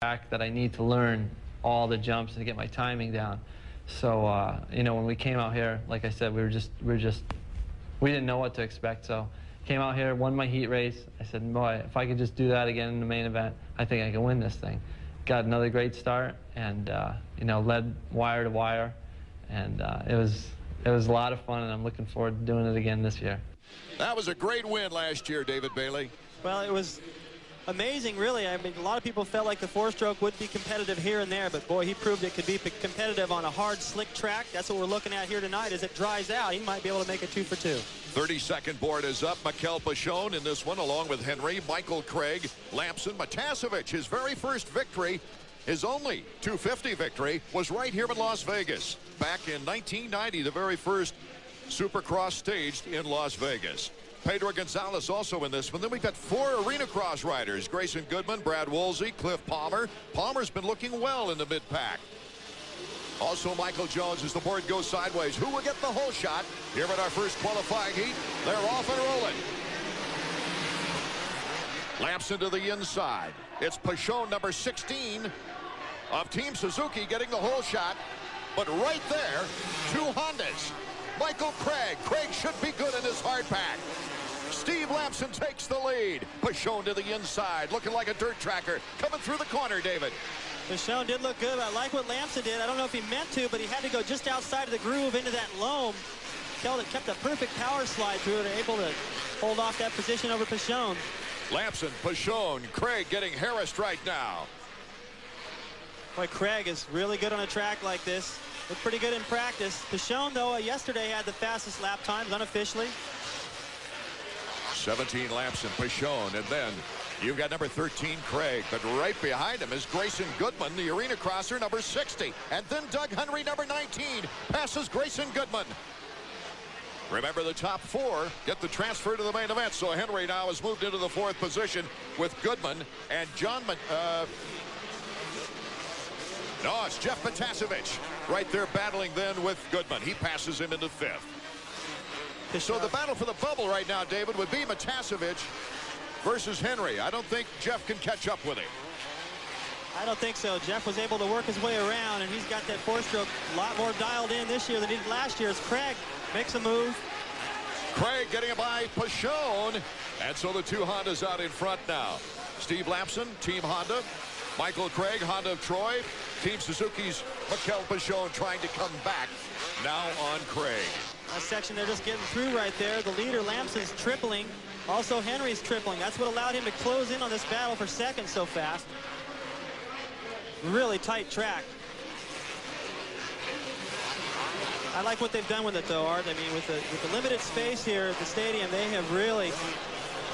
track that I need to learn all the jumps and get my timing down. So you know, when we came out here, like I said, we didn't know what to expect. So came out here, won my heat race. I said, boy, if I could just do that again in the main event, I think I can win this thing. Got another great start, and you know, led wire to wire, and it was a lot of fun, and I'm looking forward to doing it again this year. That was a great win last year, David Bailey. Well, it was amazing, really. I mean, a lot of people felt like the four-stroke would be competitive here and there, but boy, he proved it could be competitive on a hard, slick track. That's what we're looking at here tonight. As it dries out, he might be able to make a 2 for 2. 32nd board is up. Mikel Pachon in this one, along with Henry, Michael Craig, Lamson, Matasevich. His very first victory, his only 250 victory, was right here in Las Vegas. Back in 1990, the very first Supercross staged in Las Vegas. Pedro Gonzalez also in this one. Then we've got 4 arena cross riders: Grayson Goodman, Brad Woolsey, Cliff Palmer. Palmer's been looking well in the mid-pack. Also Michael Jones as the board goes sideways. Who will get the whole shot here at our first qualifying heat? They're off and rolling. Lamson to the inside. It's Pachon, number 16 of Team Suzuki, getting the whole shot. But right there, 2 Hondas. Michael Craig. Craig should be good in his hard pack. Steve Lamson takes the lead. Pachon to the inside, looking like a dirt tracker, coming through the corner, David. Pachon did look good. I like what Lamson did. I don't know if he meant to, but he had to go just outside of the groove into that loam. Kept a perfect power slide through it, and able to hold off that position over Pachon. Lamson, Pachon, Craig getting harassed right now. Boy, Craig is really good on a track like this. Looked pretty good in practice. Pachon, though, yesterday had the fastest lap times unofficially. 17 Lamson, Pachon, and then you've got number 13 Craig, but right behind him is Grayson Goodman, the arena crosser, number 60, and then Doug Henry, number 19, passes Grayson Goodman. Remember, the top 4 get the transfer to the main event, so Henry now has moved into the 4th position with Goodman and no, it's Jeff Matasevich right there battling then with Goodman. He passes him into 5th. So the battle for the bubble right now, David, would be Matasevich versus Henry. I don't think Jeff can catch up with him. I don't think so. Jeff was able to work his way around, and he's got that 4-stroke a lot more dialed in this year than he did last year as Craig makes a move. Craig getting it by Pachon, and so the 2 Hondas out in front now. Steve Lamson, Team Honda. Michael Craig, Honda of Troy. Team Suzuki's Mikel Pachon trying to come back now on Craig. That section they're just getting through right there. The leader, Lamson's tripling. Also, Henry's tripling. That's what allowed him to close in on this battle for second so fast. Really tight track. I like what they've done with it, though, Art. I mean, with the limited space here at the stadium, they have really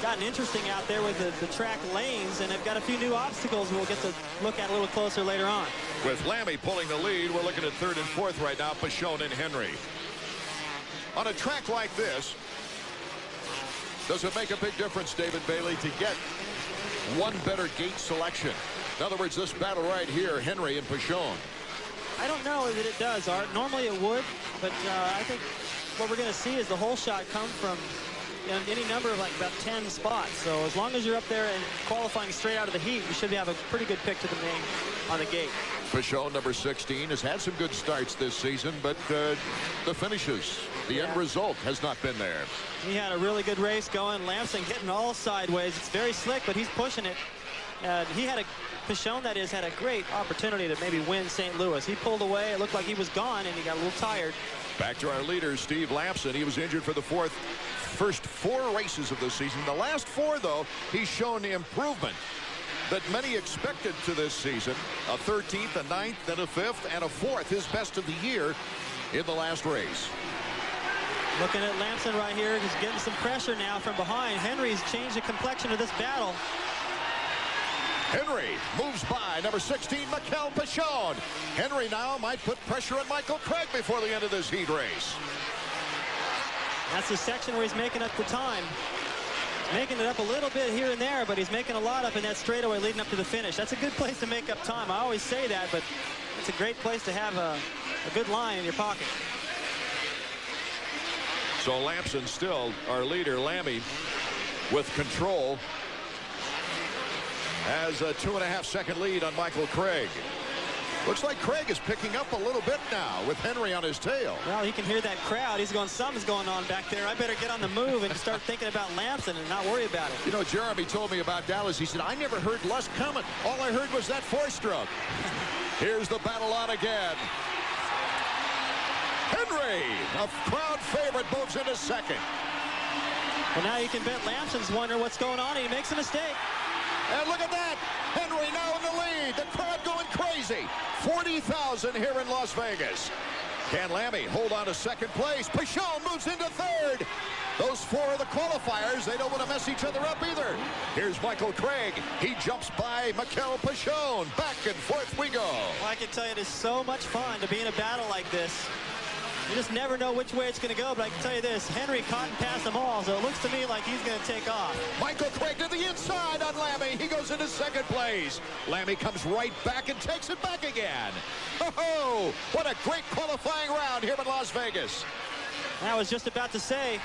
gotten interesting out there with the track lanes, and they've got a few new obstacles we'll get to look at a little closer later on. With Lammy pulling the lead, we're looking at 3rd and 4th right now, Pachon and Henry. On a track like this, does it make a big difference, David Bailey, to get one better gate selection? In other words, this battle right here, Henry and Pachon. I don't know that it does, Art. Normally it would, but I think what we're going to see is the whole shot come from any number of like about 10 spots. So as long as you're up there and qualifying straight out of the heat, you should have a pretty good pick to the main on the gate. Pachon, number 16, has had some good starts this season, but the finishes, the end result has not been there. He had a really good race going. Lamson getting all sideways. It's very slick, but he's pushing it. Pachon, that is, had a great opportunity to maybe win St. Louis. He pulled away. It looked like he was gone, and he got a little tired. Back to our leader, Steve Lamson. He was injured for the first 4 races of the season. The last 4, though, he's shown improvement that many expected to this season. A 13th, a 9th, then a 5th, and a 4th, his best of the year in the last race. Looking at Lamson right here, he's getting some pressure now from behind. Henry's changed the complexion of this battle. Henry moves by number 16, Mikel Pachon. Henry now might put pressure on Michael Craig before the end of this heat race. That's the section where he's making up the time. Making it up a little bit here and there, but he's making a lot up in that straightaway leading up to the finish. That's a good place to make up time. I always say that, but it's a great place to have a good line in your pocket. So Lamson still our leader, Lammy, with control. has a 2.5-second lead on Michael Craig. Looks like Craig is picking up a little bit now with Henry on his tail. Well, he can hear that crowd. He's going, something's going on back there. I better get on the move and start thinking about Lamson and not worry about it. You know, Jeremy told me about Dallas. He said, I never heard Lust coming. All I heard was that four-stroke. Here's the battle on again. Henry, a crowd favorite, moves into second. Well, now you can bet Lamson's wondering what's going on. He makes a mistake. And look at that. Henry now in the lead. The crowd going crazy. 40,000 here in Las Vegas. Can Lammy hold on to second place? Pichon moves into third. Those four are the qualifiers. They don't want to mess each other up either. Here's Michael Craig. He jumps by Mikel Pichon. Back and forth we go. Well, I can tell you it is so much fun to be in a battle like this. You just never know which way it's going to go, but I can tell you this, Henry caught and passed them all, so it looks to me like he's going to take off. Michael Craig to the inside on Lammy. He goes into second place. Lammy comes right back and takes it back again. Oh, what a great qualifying round here in Las Vegas. I was just about to say,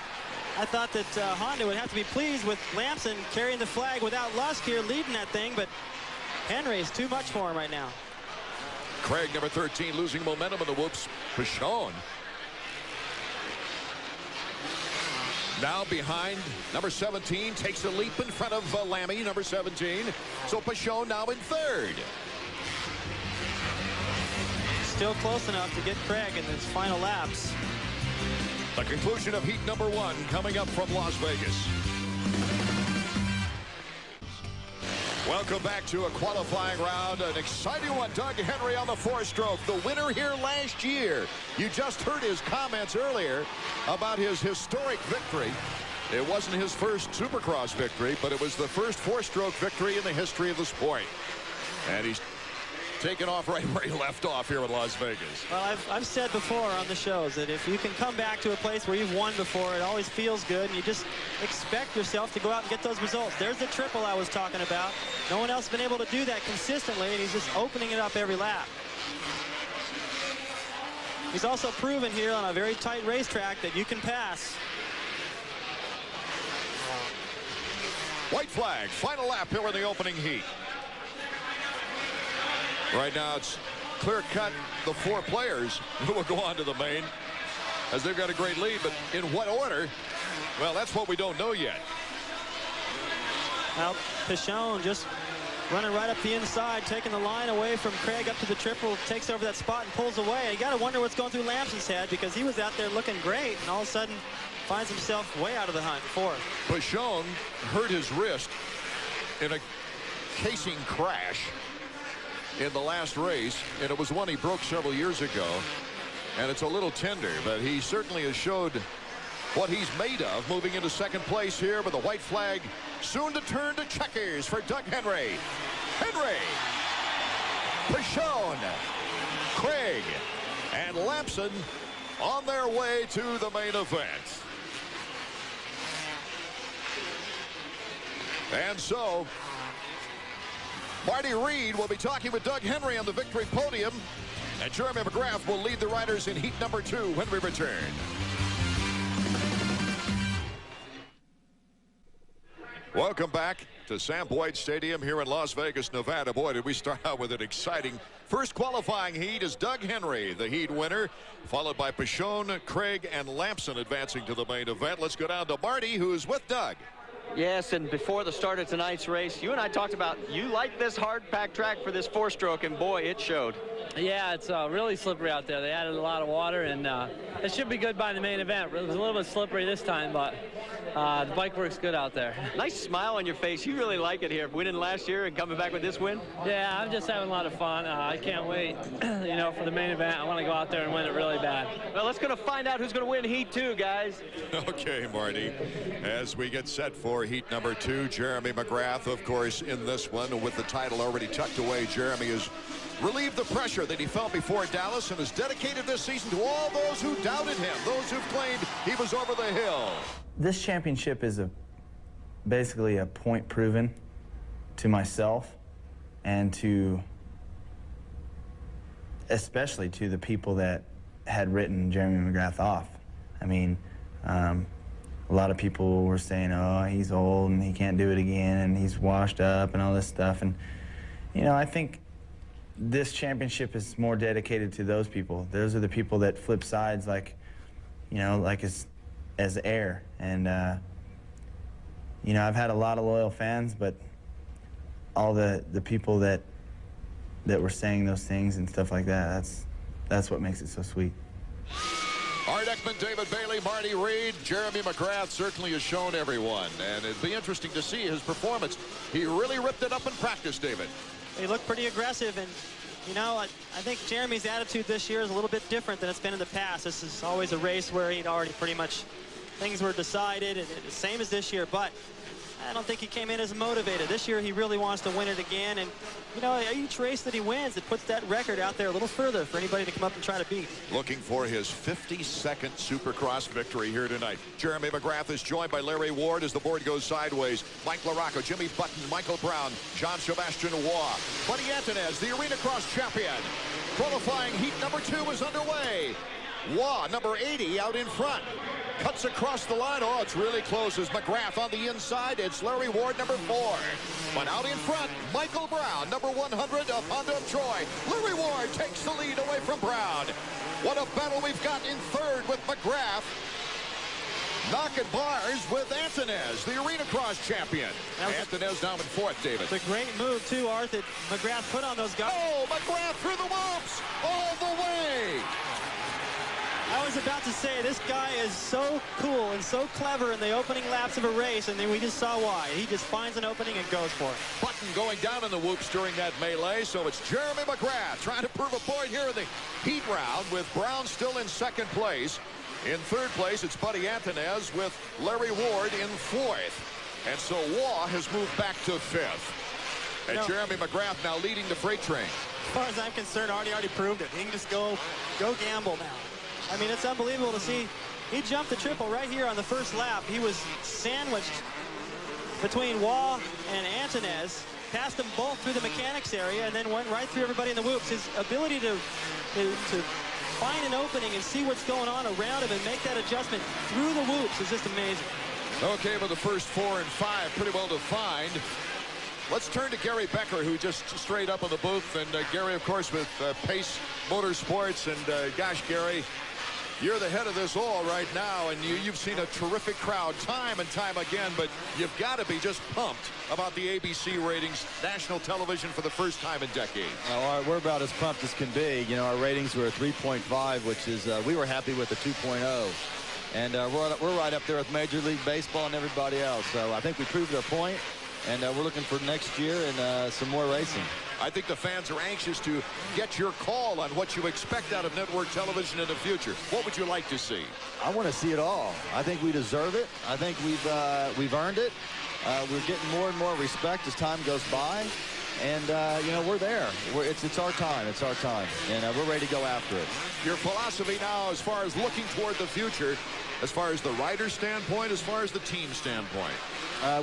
I thought that Honda would have to be pleased with Lamson carrying the flag without Lusk here leading that thing, but Henry is too much for him right now. Craig, number 13, losing momentum in the whoops. Pichon now behind number 17, takes a leap in front of Lammy, number 17. So Pichon now in third. Still close enough to get Craig in his final laps. The conclusion of heat number 1 coming up from Las Vegas. Welcome back to a qualifying round, an exciting one. Doug Henry on the four-stroke, the winner here last year. You just heard his comments earlier about his historic victory. It wasn't his first Supercross victory, but it was the first four-stroke victory in the history of the sport. And he's taken off right where he left off here in Las Vegas. Well, I've said before on the shows that if you can come back to a place where you've won before, it always feels good, and you just expect yourself to go out and get those results. There's the triple I was talking about. No one else has been able to do that consistently, and he's just opening it up every lap. He's also proven here on a very tight racetrack that you can pass. White flag, final lap here in the opening heat. Right now, it's clear-cut the four players who will go on to the main, as they've got a great lead. But in what order? Well, that's what we don't know yet. Now, Pichon just running right up the inside, taking the line away from Craig up to the triple, takes over that spot and pulls away. You got to wonder what's going through Lamson's head, because he was out there looking great, and all of a sudden finds himself way out of the hunt. Fourth. Pichon hurt his wrist in a casing crash in the last race, and it was one he broke several years ago, and it's a little tender, but he certainly has showed what he's made of, moving into second place here with a white flag soon to turn to checkers for Doug Henry. Henry, Pichon, Craig, and Lamson on their way to the main event. And so Marty Reed will be talking with Doug Henry on the victory podium, and Jeremy McGrath will lead the riders in heat number 2 when we return. Welcome back to Sam Boyd Stadium here in Las Vegas, Nevada. Boy, did we start out with an exciting first qualifying heat as Doug Henry, the heat winner, followed by Pichon, Craig, and Lamson advancing to the main event. Let's go down to Marty, who's with Doug. Yes, and before the start of tonight's race, you and I talked about you like this hard-packed track for this four-stroke, and boy, it showed. Yeah, it's really slippery out there. They added a lot of water, and it should be good by the main event. It was a little bit slippery this time, but the bike works good out there. Nice smile on your face. You really like it here, winning last year and coming back with this win. Yeah, I'm just having a lot of fun. I can't wait, you know, for the main event. I want to go out there and win it really bad. Well, let's go to find out who's going to win Heat 2, guys. Okay, Marty, as we get set for heat number 2, Jeremy McGrath, of course, in this one with the title already tucked away. Jeremy has relieved the pressure that he felt before Dallas and has dedicated this season to all those who doubted him, those who've claimed he was over the hill. This championship is basically a point proven to myself and to especially to the people that had written Jeremy McGrath off. I mean, a lot of people were saying, oh, he's old and he can't do it again and he's washed up and all this stuff. And, you know, I think this championship is more dedicated to those people. Those are the people that flip sides like, you know, like as air. And, you know, I've had a lot of loyal fans, but all the people that were saying those things and stuff like that, that's what makes it so sweet. Art Ekman, David Bailey, Marty Reed, Jeremy McGrath certainly has shown everyone, and it'd be interesting to see his performance. He really ripped it up in practice, David. He looked pretty aggressive, and you know, I think Jeremy's attitude this year is a little bit different than it's been in the past. This is always a race where he'd already pretty much, things were decided, and the same as this year, but I don't think he came in as motivated. This year he really wants to win it again, and you know, each race that he wins, it puts that record out there a little further for anybody to come up and try to beat. Looking for his 52nd Supercross victory here tonight. Jeremy McGrath is joined by Larry Ward as the board goes sideways. Mike LaRocco, Jimmy Button, Michael Brown, Jean-Sebastian Waugh, Buddy Antunez, the Arena Cross champion. Qualifying heat number 2 is underway. Waugh, number 80, out in front. Cuts across the line. Oh, it's really close as McGrath on the inside. It's Larry Ward, number 4. But out in front, Michael Brown, number 100 of Honda of Troy. Larry Ward takes the lead away from Brown. What a battle we've got in third with McGrath. Knocking bars with Antunez, the Arena Cross champion. Antunez now in 4th, David. It's a great move, too, Art, that McGrath put on those guys. Oh, McGrath through the whoops all the way. I was about to say, this guy is so cool and so clever in the opening laps of a race, and then we just saw why. He just finds an opening and goes for it. Button going down in the whoops during that melee, so it's Jeremy McGrath trying to prove a point here in the heat round with Brown still in 2nd place. In 3rd place, it's Buddy Antunez with Larry Ward in 4th. And so Waugh has moved back to 5th. And Jeremy McGrath now leading the freight train. As far as I'm concerned, already proved it. He can just go gamble now. I mean, it's unbelievable to see. He jumped the triple right here on the first lap. He was sandwiched between Waugh and Antunez, passed them both through the mechanics area, and then went right through everybody in the whoops. His ability to find an opening and see what's going on around him and make that adjustment through the whoops is just amazing. Okay, but the first 4 and 5 pretty well defined. Let's turn to Gary Becker, who just straight up in the booth. And Gary, of course, with Pace Motorsports. And gosh, Gary, you're the head of this all right now, and you've seen a terrific crowd time and time again, but you've got to be just pumped about the ABC ratings, national television for the first time in decades. Well, we're about as pumped as can be. You know, our ratings were 3.5, which is, we were happy with the 2.0. And we're right up there with Major League Baseball and everybody else. So I think we proved our point, and we're looking for next year and some more racing. I think the fans are anxious to get your call on what you expect out of network television in the future. What would you like to see? I want to see it all. I think we deserve it. I think we've earned it. We're getting more and more respect as time goes by. And, you know, we're there. It's our time. It's our time. And we're ready to go after it. Your philosophy now as far as looking toward the future, as far as the rider standpoint, as far as the team standpoint?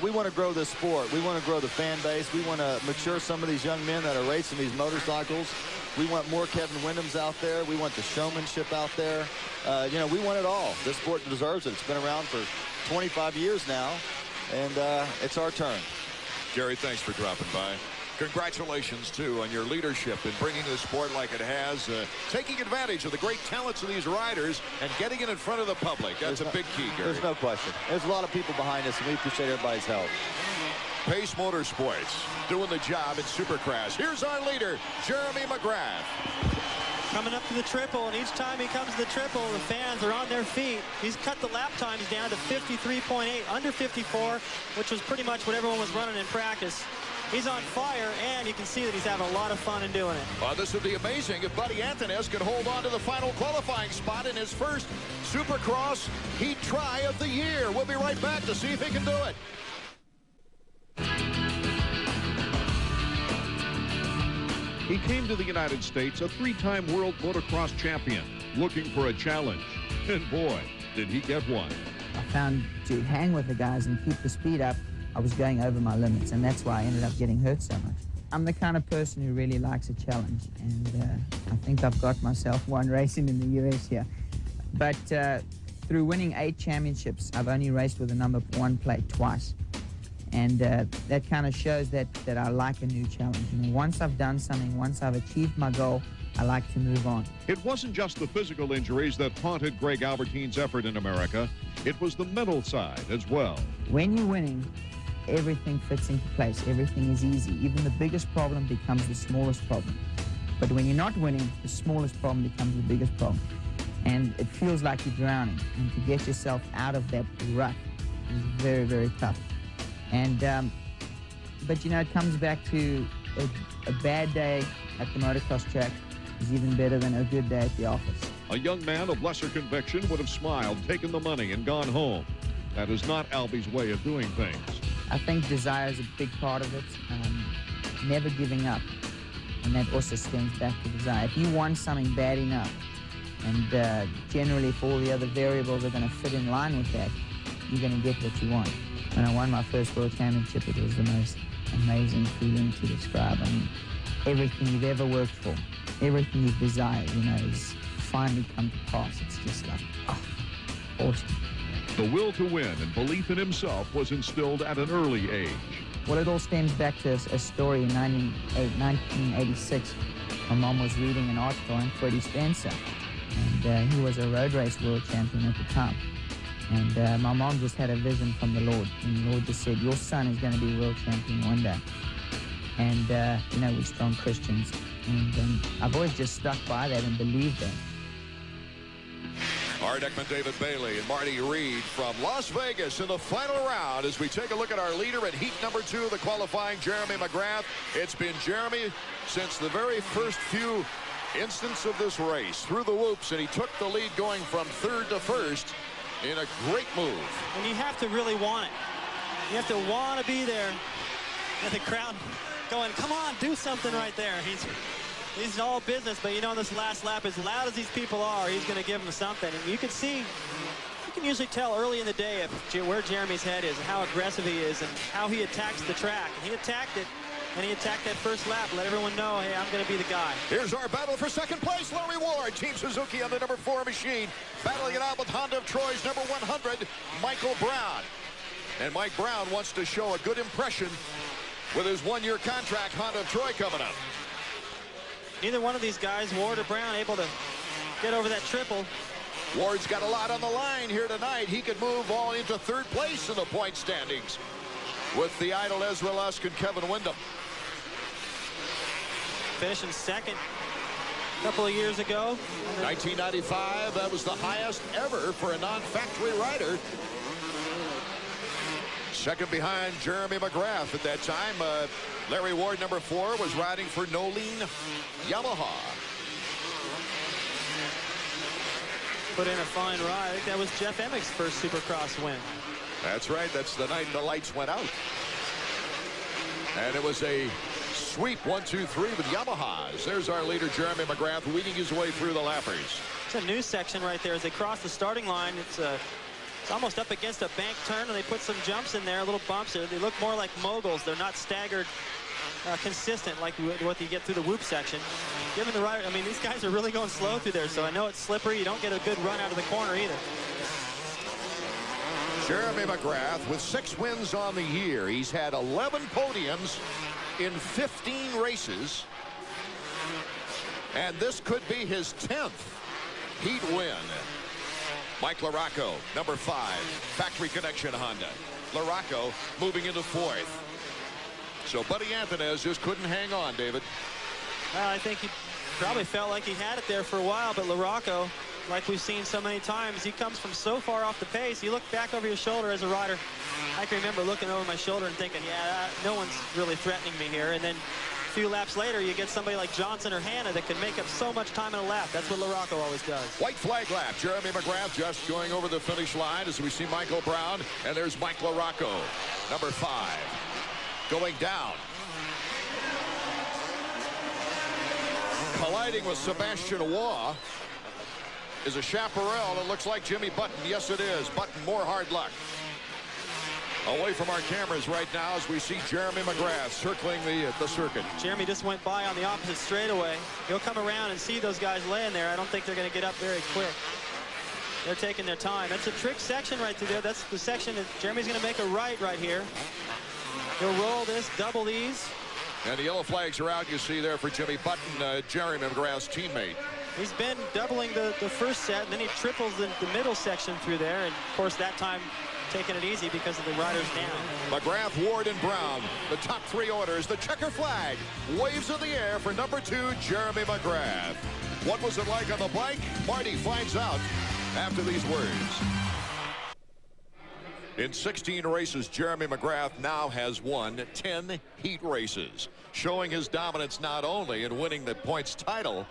We want to grow this sport. We want to grow the fan base. We want to mature some of these young men that are racing these motorcycles. We want more Kevin Windhams out there. We want the showmanship out there. You know, we want it all. This sport deserves it. It's been around for 25 years now, and it's our turn. Gary, thanks for dropping by. Congratulations, too, on your leadership in bringing the sport like it has, taking advantage of the great talents of these riders and getting it in front of the public. That's a big key, Gary. There's no question. There's a lot of people behind us, and we appreciate everybody's help. Pace Motorsports doing the job in Supercross. Here's our leader, Jeremy McGrath. Coming up to the triple, and each time he comes to the triple, the fans are on their feet. He's cut the lap times down to 53.8, under 54, which was pretty much what everyone was running in practice. He's on fire, and you can see that he's having a lot of fun in doing it. This would be amazing if Buddy Antunez could hold on to the final qualifying spot in his first Supercross heat try of the year. We'll be right back to see if he can do it. He came to the United States a 3-time world motocross champion, looking for a challenge. And boy, did he get one. I found to hang with the guys and keep the speed up, I was going over my limits, and that's why I ended up getting hurt so much. I'm the kind of person who really likes a challenge, and I think I've got myself one racing in the US here. But through winning 8 championships, I've only raced with the number 1 plate twice. And that kind of shows that I like a new challenge. You know, once I've done something, once I've achieved my goal, I like to move on. It wasn't just the physical injuries that haunted Greg Albertine's effort in America. It was the mental side as well. When you're winning, everything fits into place. Everything is easy. Even the biggest problem becomes the smallest problem. But when you're not winning, the smallest problem becomes the biggest problem. And it feels like you're drowning. And to get yourself out of that rut is very, very tough. And, but you know, it comes back to a bad day at the motocross track is even better than a good day at the office. A young man of lesser conviction would have smiled, taken the money, and gone home. That is not Albie's way of doing things. I think desire is a big part of it. Never giving up. And that also stems back to desire. If you want something bad enough, and generally if all the other variables are going to fit in line with that, you're going to get what you want. When I won my first world championship, it was the most amazing feeling to describe. I mean, everything you've ever worked for, everything you've desired, you know, has finally come to pass. It's just like, oh, awesome. The will to win and belief in himself was instilled at an early age. Well, it all stems back to a story in 1986. My mom was reading an article on Freddie Spencer, and he was a road race world champion at the time. And my mom just had a vision from the Lord, and the Lord just said, your son is going to be world champion one day. And, you know, we're strong Christians, and I've always just stuck by that and believed that. Art Ekman, David Bailey, and Marty Reed from Las Vegas in the final round as we take a look at our leader at heat number 2 of the qualifying, Jeremy McGrath. It's been Jeremy since the very first few instants of this race through the whoops, and he took the lead going from 3rd to 1st in a great move. And you have to really want it. You have to want to be there. And the crowd going, come on, do something right there. He's all business, but you know, this last lap, as loud as these people are, he's going to give them something. And you can see, you can usually tell early in the day where Jeremy's head is and how aggressive he is and how he attacks the track. And he attacked it, and he attacked that first lap, let everyone know, hey, I'm going to be the guy. Here's our battle for second place. Larry Ward, Team Suzuki on the number 4 machine, battling it out with Honda of Troy's number 100, Michael Brown. And Mike Brown wants to show a good impression with his 1-year contract, Honda of Troy, coming up. Neither one of these guys, Ward or Brown, able to get over that triple. Ward's got a lot on the line here tonight. He could move all into 3rd place in the point standings with the idol Ezra Lusk and Kevin Windham. Finishing 2nd a couple of years ago. 1995, that was the highest ever for a non-factory rider. 2nd behind Jeremy McGrath at that time. Larry Ward, number 4, was riding for Nolene Yamaha. Put in a fine ride. I think that was Jeff Emmerich's first Supercross win. That's right. That's the night the lights went out. And it was a sweep 1, 2, 3 with Yamahas. There's our leader, Jeremy McGrath, leading his way through the lappers. It's a new section right there as they cross the starting line. It's almost up against a bank turn, and they put some jumps in there, little bumps. They look more like moguls. They're not staggered, consistent like what you get through the whoop section. Given the rider, I mean, these guys are really going slow through there, so I know it's slippery. You don't get a good run out of the corner either. Jeremy McGrath with 6 wins on the year. He's had 11 podiums in 15 races. And this could be his 10th heat win. Mike LaRocco, number 5, Factory Connection Honda. LaRocco moving into 4th. So Buddy Anthonez just couldn't hang on, David. I think he probably felt like he had it there for a while, but LaRocco, like we've seen so many times, he comes from so far off the pace. You look back over your shoulder as a rider. I can remember looking over my shoulder and thinking, yeah, no one's really threatening me here. And then a few laps later, you get somebody like Johnson or Hanna that can make up so much time in a lap. That's what LaRocco always does. White flag lap. Jeremy McGrath just going over the finish line as we see Michael Brown. And there's Mike LaRocco, number 5, going down. Colliding with Sebastian Waugh is a chaparral. It looks like Jimmy Button. Yes, it is. Button, more hard luck. Away from our cameras right now as we see Jeremy McGrath circling the circuit. Jeremy just went by on the opposite straightaway. He'll come around and see those guys laying there. I don't think they're going to get up very quick. They're taking their time. That's a trick section right through there. That's the section that Jeremy's going to make a right here. He'll roll this, double these. And the yellow flags are out, you see there, for Jimmy Button, Jeremy McGrath's teammate. He's been doubling the first set, and then he triples the middle section through there. And, of course, that time taking it easy because of the riders down. McGrath, Ward, and Brown, the top 3 orders. The checker flag waves in the air for number 2, Jeremy McGrath. What was it like on the bike? Marty finds out after these words. In 16 races, Jeremy McGrath now has won 10 heat races, showing his dominance not only in winning the points title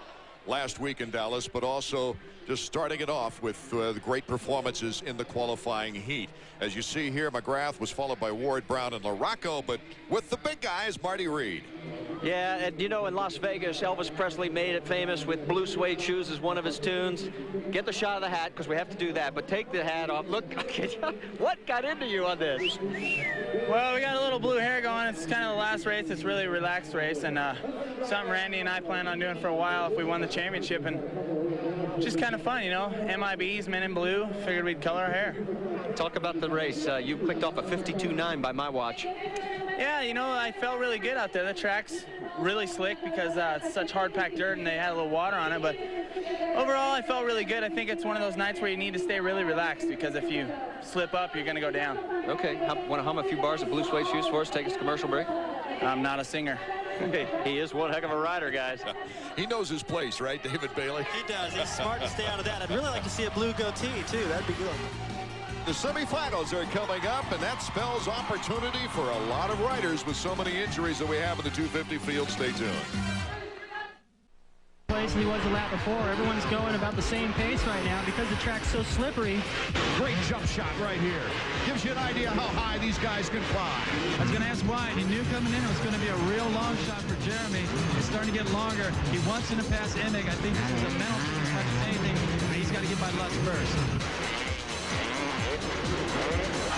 last week in Dallas, but also just starting it off with great performances in the qualifying heat. As you see here, McGrath was followed by Ward, Brown, and LaRocco, but with the big guys, Marty Reed. Yeah, and you know, in Las Vegas, Elvis Presley made it famous with blue suede shoes as one of his tunes. Get the shot of the hat, because we have to do that, but take the hat off. Look, what got into you on this? Well, we got a little blue hair going. It's kind of the last race. It's really a relaxed race, and something Randy and I plan on doing for a while if we won the championship, and just kind of fun, you know. MIBs, men in blue. Figured we'd color our hair. Talk about the race. You clicked off a 52.9 by my watch. Yeah, you know, I felt really good out there. The track's really slick because it's such hard-packed dirt and they had a little water on it. But overall, I felt really good. I think it's one of those nights where you need to stay really relaxed because if you slip up, you're going to go down. Okay, want to hum a few bars of blue suede shoes for us? Take us to commercial break. I'm not a singer. He is one heck of a rider, guys. He knows his place, right, David Bailey? He does. He's smart to stay out of that. I'd really like to see a blue goatee, too. That'd be good. The semifinals are coming up, and that spells opportunity for a lot of riders with so many injuries that we have in the 250 field. Stay tuned. Place he was the lap before. Everyone's going about the same pace right now because the track's so slippery. Great jump shot right here. Gives you an idea how high these guys can fly. I was going to ask why. He knew coming in it was going to be a real long shot for Jeremy. It's starting to get longer. He wants him to pass Emig. I think this is a mental thing as much as anything, but he's got to get by Lutz first.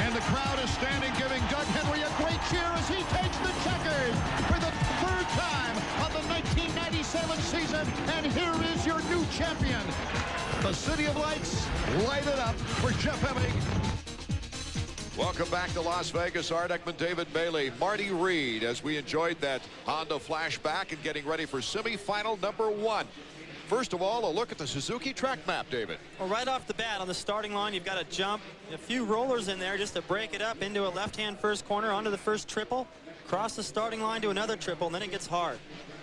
And the crowd is standing, giving Doug Henry a great cheer as he takes the checkers for the 3rd time of the 1997 season. And here is your new champion. The City of Lights, light it up for Jeff Emig. Welcome back to Las Vegas. Art Ekman, David Bailey, Marty Reed, as we enjoyed that Honda flashback and getting ready for semifinal number 1. First of all, a look at the Suzuki track map, David. Well, right off the bat on the starting line, you've got a jump, a few rollers in there just to break it up into a left-hand first corner onto the first triple, cross the starting line to another triple, and then it gets hard.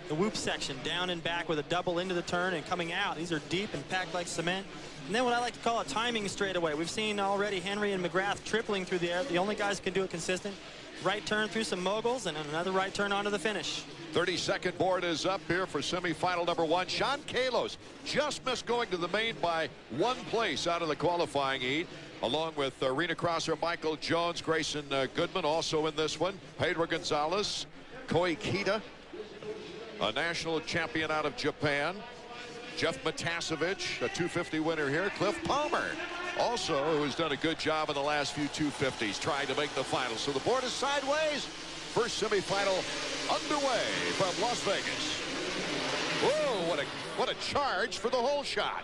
The whoop section down and back with a double into the turn and coming out. These are deep and packed like cement. And then what I like to call a timing straightaway. We've seen already Henry and McGrath tripling through the air. The only guys who can do it consistent. Right turn through some moguls and then another right turn onto the finish. 32nd board is up here for semifinal number 1. Sean Kalos just missed going to the main by 1 place out of the qualifying heat, along with arena crosser Michael Jones, Grayson Goodman also in this one, Pedro Gonzalez, Koi Kita, a national champion out of Japan, Jeff Matasevich, a 250 winner here, Cliff Palmer also, who has done a good job in the last few 250s trying to make the final. So the board is sideways. First semifinal underway from Las Vegas. Whoa, what a charge for the whole shot.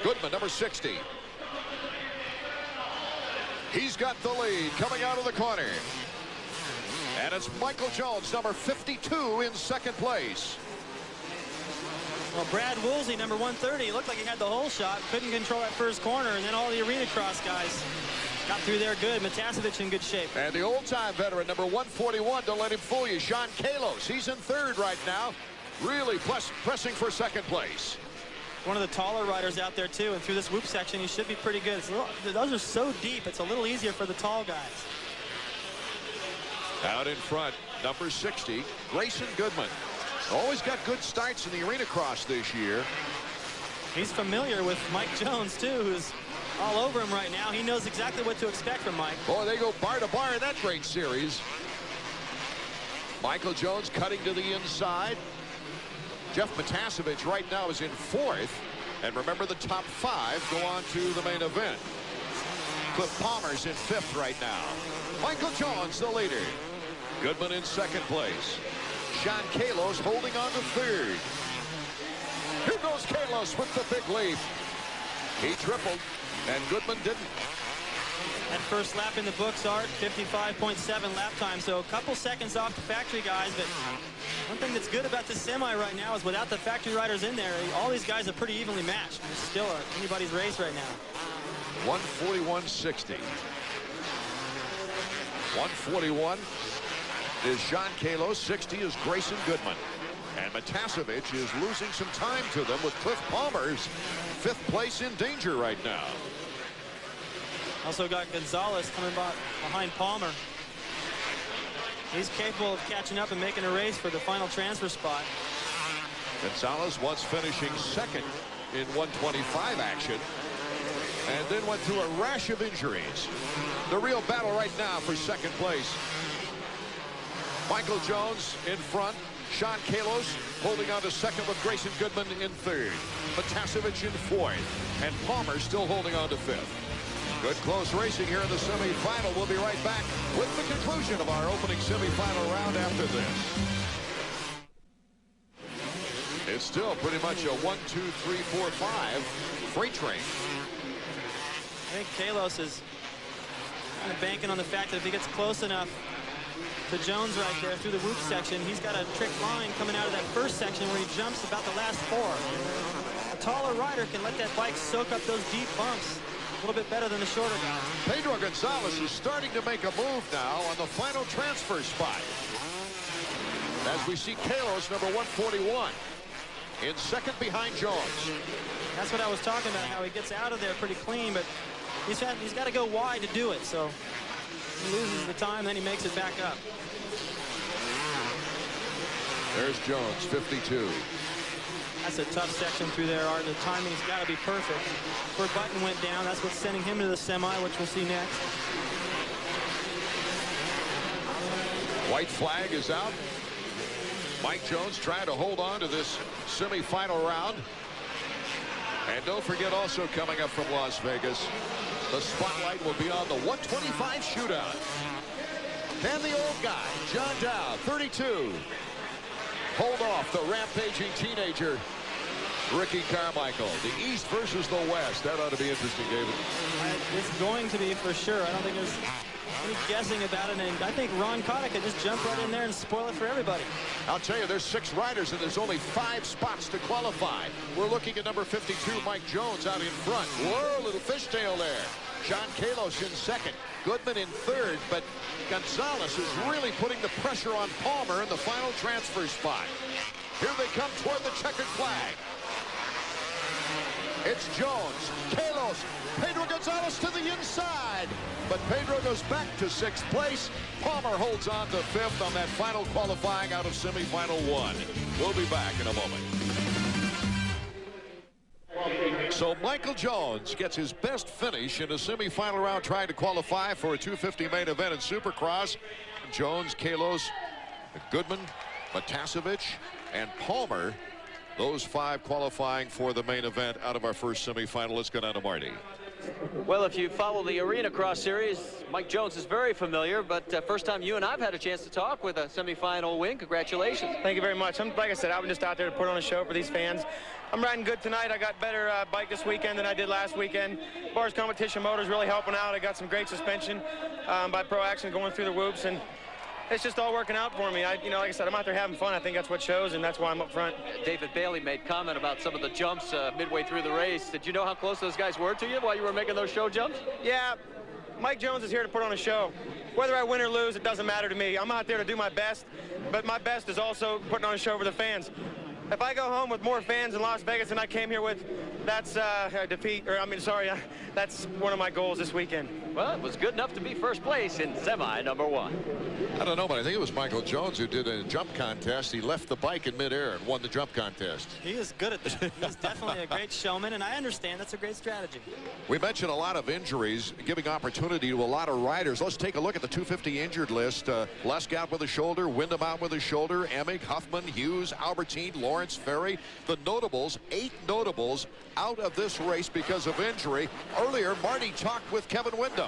Goodman, number 60. He's got the lead coming out of the corner. And it's Michael Jones, number 52, in 2nd place. Well, Brad Woolsey, number 130, looked like he had the whole shot, couldn't control that first corner, and then all the arena cross guys got through there good. Matasevich in good shape. And the old-time veteran, number 141, don't let him fool you, Sean Kalos. He's in 3rd right now, really pressing for 2nd place. One of the taller riders out there, too, and through this whoop section, he should be pretty good. Those are so deep, it's a little easier for the tall guys. Out in front, number 60, Grayson Goodman. Always got good starts in the arena cross this year. He's familiar with Mike Jones, too, who's all over him right now. He knows exactly what to expect from Mike. Boy, they go bar to bar in that great series. Michael Jones cutting to the inside. Jeff Matasevich right now is in 4th. And remember, the top 5 go on to the main event. Cliff Palmer's in 5th right now. Michael Jones, the leader. Goodman in 2nd place. Sean Kalos holding on to 3rd. Here goes Kalos with the big leap. He tripled, and Goodman didn't. That first lap in the books, Art, 55.7 lap time, so a couple seconds off the factory guys. But one thing that's good about this semi right now is without the factory riders in there, all these guys are pretty evenly matched. It's still anybody's race right now. 141.60. 141 is Sean Kalos, 60 is Grayson Goodman. And Matasevich is losing some time to them with Cliff Palmer's 5th place in danger right now. Also got Gonzalez coming behind Palmer. He's capable of catching up and making a race for the final transfer spot. Gonzalez once finishing 2nd in 125 action, and then went through a rash of injuries. The real battle right now for 2nd place. Michael Jones in front. Sean Kalos holding on to 2nd with Grayson Goodman in 3rd. Matasevich in 4th. And Palmer still holding on to 5th. Good close racing here in the semifinal. We'll be right back with the conclusion of our opening semifinal round after this. It's still pretty much a 1, 2, 3, 4, 5 freight train. I think Kalos is kind of banking on the fact that if he gets close enough to Jones right there through the whoop section, he's got a trick line coming out of that first section where he jumps about the last 4. A taller rider can let that bike soak up those deep bumps a little bit better than the shorter guy. Pedro Gonzalez is starting to make a move now on the final transfer spot. As we see Kalos, number 141, in 2nd behind Jones. That's what I was talking about, how he gets out of there pretty clean, but he's got to go wide to do it, so he loses the time, then he makes it back up. There's Jones, 52. That's a tough section through there, Art. The timing's got to be perfect. Where Button went down, that's what's sending him to the semi, which we'll see next. White flag is out. Mike Jones trying to hold on to this semifinal round. And don't forget, also coming up from Las Vegas, the spotlight will be on the 125 shootout. And the old guy, John Dow, 32. Hold off the rampaging teenager, Ricky Carmichael. The East versus the West. That ought to be interesting, David. It's going to be for sure. I don't think there's any guessing about it. And I think Ron Kotick could just jump right in there and spoil it for everybody. I'll tell you, there's 6 riders and there's only 5 spots to qualify. We're looking at number 52, Mike Jones, out in front. Whoa, little fishtail there. Sean Kalos in 2nd. Goodman in 3rd, but Gonzalez is really putting the pressure on Palmer in the final transfer spot. Here they come toward the checkered flag. It's Jones, Kalos, Pedro Gonzalez to the inside. But Pedro goes back to 6th place. Palmer holds on to 5th on that final qualifying out of semifinal 1. We'll be back in a moment. So Michael Jones gets his best finish in a semifinal round trying to qualify for a 250 main event in Supercross. Jones, Kalos, Goodman, Matasevich, and Palmer. Those 5 qualifying for the main event out of our first semifinal. Let's go down to Marty. Well, if you follow the Arena Cross Series, Mike Jones is very familiar, but first time you and I've had a chance to talk with a semifinal win. Congratulations. Thank you very much. Like I said, I'm just out there to put on a show for these fans. I'm riding good tonight. I got better bike this weekend than I did last weekend. As far as competition motors really helping out. I got some great suspension by Pro Action going through the whoops, and it's just all working out for me. Like I said, I'm out there having fun. I think that's what shows, and that's why I'm up front. David Bailey made comment about some of the jumps midway through the race. Did you know how close those guys were to you while you were making those show jumps? Yeah, Mike Jones is here to put on a show. Whether I win or lose, it doesn't matter to me. I'm out there to do my best, but my best is also putting on a show for the fans. If I go home with more fans in Las Vegas than I came here with, that's a defeat, or that's one of my goals this weekend. Well, it was good enough to be first place in semi number 1. I don't know, but I think it was Michael Jones who did a jump contest. He left the bike in midair and won the jump contest. He is good at that. He's definitely a great showman, and I understand that's a great strategy. We mentioned a lot of injuries, giving opportunity to a lot of riders. Let's take a look at the 250 injured list. Lusk out with a shoulder, Wyndham out with a shoulder, Emig, Huffman, Hughes, Albertine, Lawrence, Ferry. The notables, 8 notables out of this race because of injury. Earlier, Marty talked with Kevin Wyndham.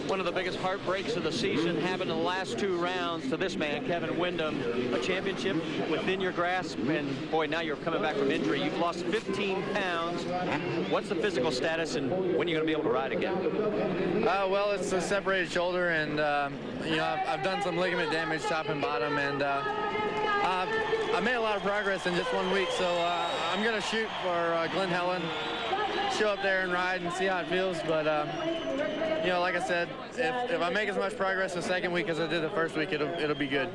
One of the biggest heartbreaks of the season happened in the last 2 rounds to this man, Kevin Windham. A championship within your grasp, and boy, now you're coming back from injury. You've lost 15 pounds. What's the physical status, and when are you going to be able to ride again? Well, it's a separated shoulder, and you know, I've done some ligament damage top and bottom, and I made a lot of progress in just 1 week, so I'm going to shoot for Glen Helen, show up there and ride and see how it feels. But you know, like I said, if I make as much progress the second week as I did the first week, it'll be good.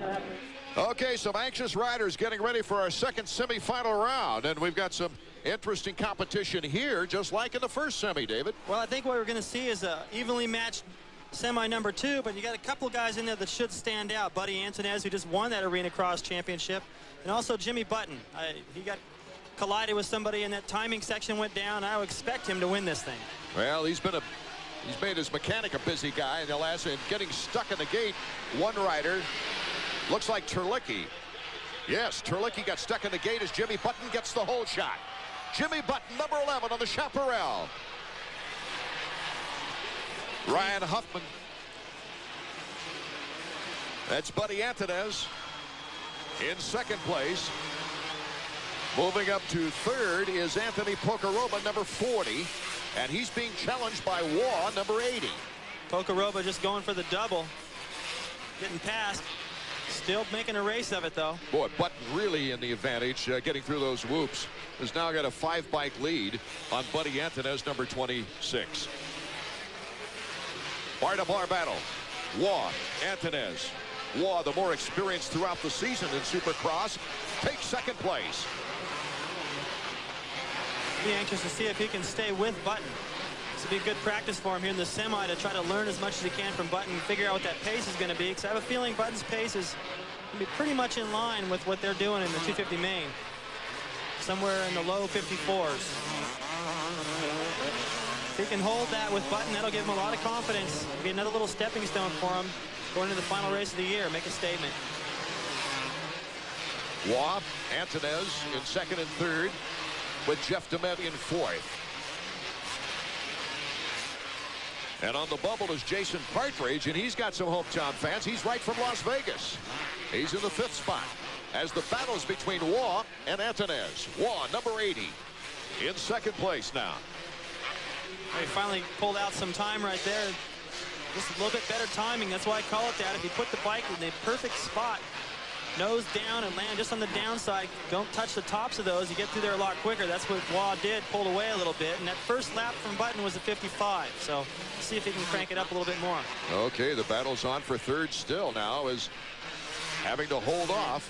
Okay, some anxious riders getting ready for our second semifinal round, and we've got some interesting competition here, just like in the first semi, David. Well, I think what we're going to see is a evenly matched semi number 2, but you got a couple guys in there that should stand out. Buddy Antunez, who just won that Arena Cross championship, and also Jimmy Button. He got collided with somebody in that timing section, went down. I would expect him to win this thing. Well, he's made his mechanic a busy guy in the last, and getting stuck in the gate. One rider looks like Terlicki. Yes, Terlicki got stuck in the gate as Jimmy Button gets the whole shot. Jimmy Button, number 11 on the Chaparral. Ryan Huffman. That's Buddy Antunez in second place. Moving up to third is Anthony Pocaroba, number 40, and he's being challenged by Waugh, number 80. Pocaroba just going for the double, getting past. Still making a race of it, though. Boy, Button really in the advantage, getting through those whoops. Has now got a 5-bike lead on Buddy Antunez, number 26. Bar-to-bar battle. Waugh, Antunez. Waugh, the more experienced throughout the season in Supercross, takes second place. Be anxious to see if he can stay with Button. This will be good practice for him here in the semi to try to learn as much as he can from Button and figure out what that pace is going to be, because I have a feeling Button's pace is going to be pretty much in line with what they're doing in the 250 main. Somewhere in the low 54s. If he can hold that with Button, that'll give him a lot of confidence. It'll be another little stepping stone for him going into the final race of the year. Make a statement. Waugh, Antunez in second and third, with Jeff DeMett in fourth. And on the bubble is Jason Partridge, and he's got some hometown fans. He's right from Las Vegas. He's in the 5th spot as the battles between Waugh and Antunez. Waugh, number 80, in second place now. He finally pulled out some time right there. Just a little bit better timing. That's why I call it that. If you put the bike in the perfect spot, nose down and land just on the downside, don't touch the tops of those, you get through there a lot quicker. That's what Waugh did, pulled away a little bit, and that first lap from Button was a 55, so see if he can crank it up a little bit more. Okay, the battle's on for third still now, as having to hold off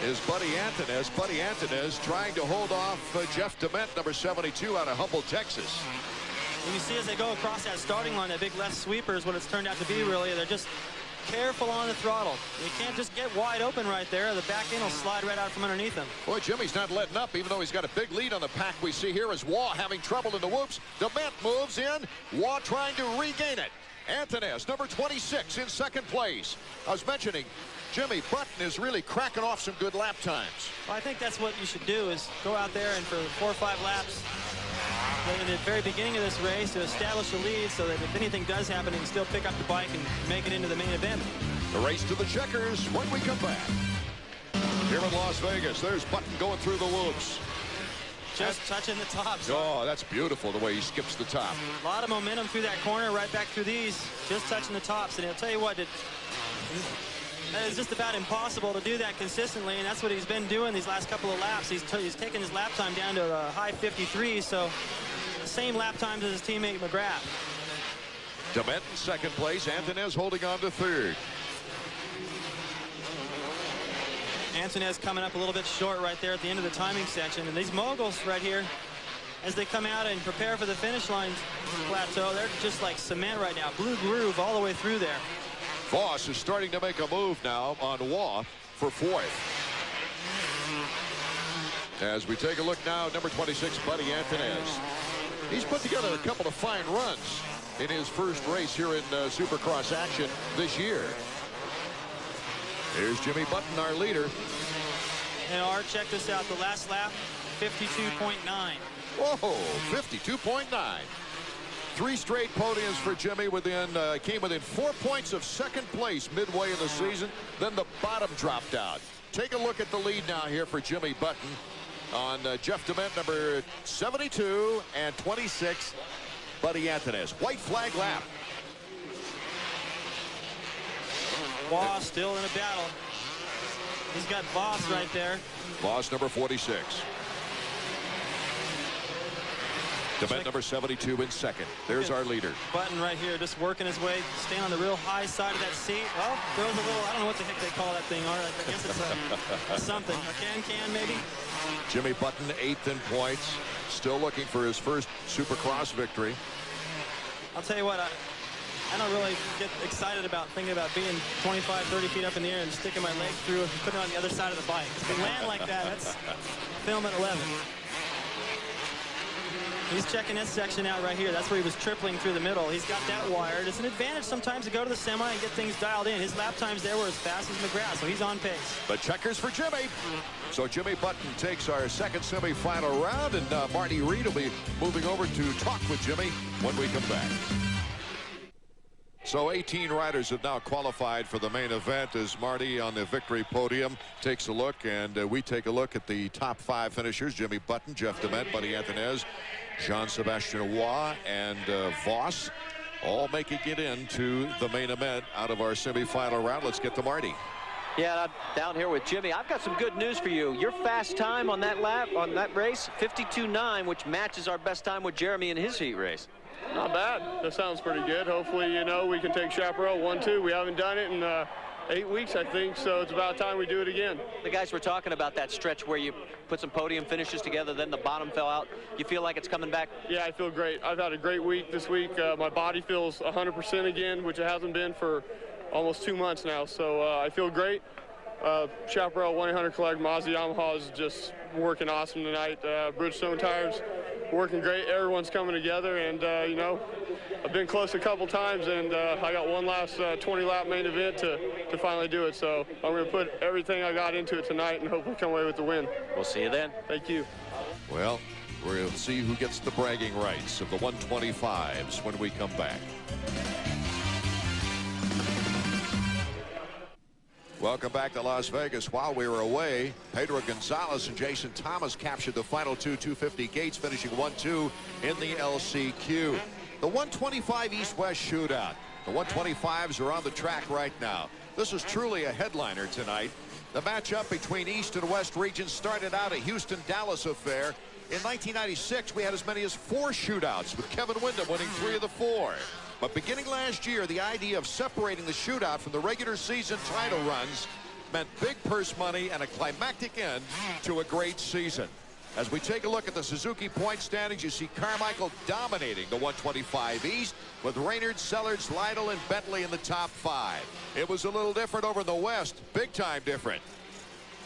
is Buddy Antunez. Buddy Antunez trying to hold off Jeff DeMett, number 72, out of Humboldt, Texas. And you see as they go across that starting line, that big left sweeper is what it's turned out to be, really. They're just careful on the throttle. You can't just get wide open right there. The back end will slide right out from underneath him. Boy, Jimmy's not letting up, even though he's got a big lead on the pack. We see here is Waugh having trouble in the whoops. DeMett moves in. Waugh trying to regain it. Antunez, number 26, in second place. I was mentioning Jimmy Button is really cracking off some good lap times. Well, I think that's what you should do, is go out there and for 4 or 5 laps in the very beginning of this race to establish a lead so that if anything does happen, he can still pick up the bike and make it into the main event. The race to the checkers when we come back. Here in Las Vegas, there's Button going through the whoops. Just touching the tops. Oh, that's beautiful the way he skips the top. A lot of momentum through that corner, right back through these, just touching the tops. And I'll tell you what, that is just about impossible to do that consistently, and that's what he's been doing these last couple of laps. He's taken his lap time down to a high 53, so the same lap times as his teammate McGrath. DeMett in second place. Antunez holding on to third. Antunez coming up a little bit short right there at the end of the timing section. And these moguls right here, as they come out and prepare for the finish line plateau, they're just like cement right now. Blue groove all the way through there. Voss is starting to make a move now on Waugh for fourth. As we take a look now, number 26, Buddy Antunez. He's put together a couple of fine runs in his first race here in Supercross action this year. Here's Jimmy Button, our leader. And Art, check this out. The last lap, 52.9. Whoa, 52.9. 3 straight podiums for Jimmy came within 4 points of second place midway in the season. Then the bottom dropped out. Take a look at the lead now here for Jimmy Button on Jeff DeMent, number 72, and 26, Buddy Anthonez. White flag lap. Waugh still in a battle. He's got Voss right there. Voss, number 46. DeMent, number 72, in second. There's our leader. Button right here, just working his way, staying on the real high side of that seat. Well, throws a little, I don't know what the heck they call that thing, Art. I guess it's something. A can maybe? Jimmy Button, 8th in points. Still looking for his first Supercross victory. I'll tell you what, I don't really get excited about thinking about being 25, 30 feet up in the air and sticking my leg through and putting it on the other side of the bike. If you land like that, that's film at 11. He's checking this section out right here. That's where he was tripling through the middle. He's got that wired. It's an advantage sometimes to go to the semi and get things dialed in. His lap times there were as fast as McGrath, so he's on pace. The checkers for Jimmy. So Jimmy Button takes our second semifinal round, and Marty Reed will be moving over to talk with Jimmy when we come back. So 18 riders have now qualified for the main event as Marty on the victory podium takes a look, and we take a look at the top 5 finishers. Jimmy Button, Jeff DeMent, Buddy Anthonez, Jean-Sébastien Waugh, and Voss all making it into the main event out of our semifinal round. Let's get to Marty. Yeah, I'm down here with Jimmy. I've got some good news for you. Your fast time on that lap, on that race, 52.9, which matches our best time with Jeremy in his heat race. Not bad. That sounds pretty good. Hopefully, you know, we can take Chaparral 1-2. We haven't done it in 8 weeks, I think, so it's about time we do it again. The guys were talking about that stretch where you put some podium finishes together, then the bottom fell out. You feel like it's coming back? Yeah, I feel great. I've had a great week this week. My body feels 100% again, which it hasn't been for almost 2 months now, so I feel great. Chaparral 1-800 Collect Mazda Yamaha is just working awesome tonight. Bridgestone tires working great. Everyone's coming together, and you know, I've been close a couple times, and I got one last 20-lap main event to finally do it. So I'm going to put everything I got into it tonight and hopefully come away with the win. We'll see you then. Thank you. Well, we'll see who gets the bragging rights of the 125s when we come back. Welcome back to Las Vegas. While we were away, Pedro Gonzalez and Jason Thomas captured the final 250 gates, finishing 1-2 in the LCQ. The 125 East-West shootout. The 125s are on the track right now. This is truly a headliner tonight. The matchup between East and West regions started out a Houston-Dallas affair. In 1996, we had as many as 4 shootouts, with Kevin Windham winning 3 of the 4. But beginning last year, the idea of separating the shootout from the regular season title runs meant big purse money and a climactic end to a great season. As we take a look at the Suzuki point standings, you see Carmichael dominating the 125 East with Raynard, Sellards, Lytle, and Bentley in the top 5. It was a little different over in the West, big time different.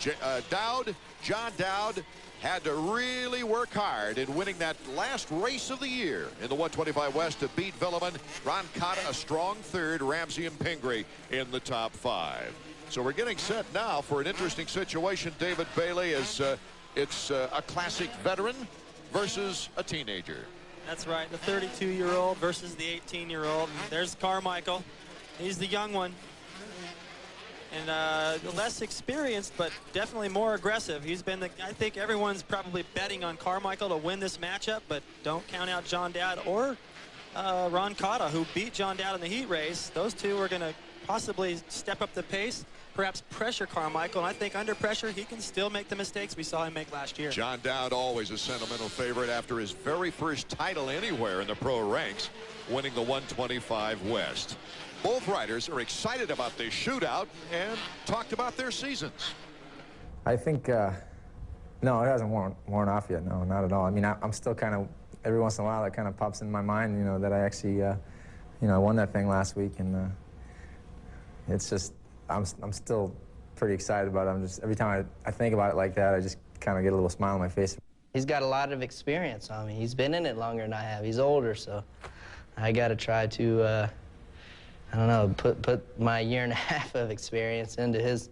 John Dowd had to really work hard in winning that last race of the year in the 125 West to beat Villeman. Ron Cotta a strong 3rd, Ramsey and Pingree in the top 5. So we're getting set now for an interesting situation. David Bailey is it's a classic veteran versus a teenager. That's right, the 32-year-old versus the 18-year-old. There's Carmichael. He's the young one. And less experienced, but definitely more aggressive. He's been I think everyone's probably betting on Carmichael to win this matchup, but don't count out John Dowd or Ron Cotta, who beat John Dowd in the heat race. Those two are going to possibly step up the pace, perhaps pressure Carmichael. And I think under pressure, he can still make the mistakes we saw him make last year. John Dowd, always a sentimental favorite after his very first title anywhere in the pro ranks, winning the 125 West. Both riders are excited about this shootout and talked about their seasons. I think, no, it hasn't worn off yet. No, not at all. I mean, I'm still kind of, every once in a while, that kind of pops in my mind, you know, that I actually, you know, I won that thing last week, and it's just, I'm still pretty excited about it. I'm just, every time I think about it like that, I just kind of get a little smile on my face. He's got a lot of experience on me. He's been in it longer than I have. He's older, so I got to try to, I don't know, put my 1.5 years of experience into his,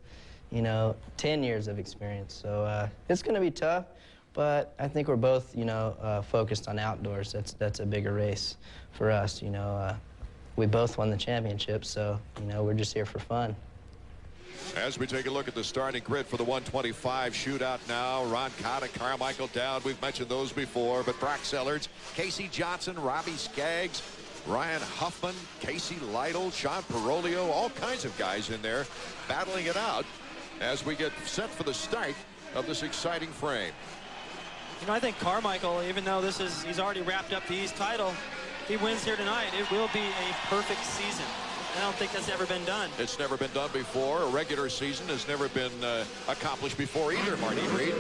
you know, 10 years of experience. So it's going to be tough, But I think we're both, you know, focused on outdoors. That's a bigger race for us, you know. We both won the championship, so, you know, we're just here for fun. As we take a look at the starting grid for the 125 shootout now, Ron Cotta, Carmichael Dowd, we've mentioned those before, but Brock Sellards, Casey Johnson, Robbie Skaggs, Ryan Huffman, Casey Lytle, Sean Perolio, all kinds of guys in there battling it out as we get set for the start of this exciting frame. You know, I think Carmichael, even though he's already wrapped up the East title, if he wins here tonight, it will be a perfect season. I don't think that's ever been done. It's never been done before. A regular season has never been accomplished before either, Marty Reed.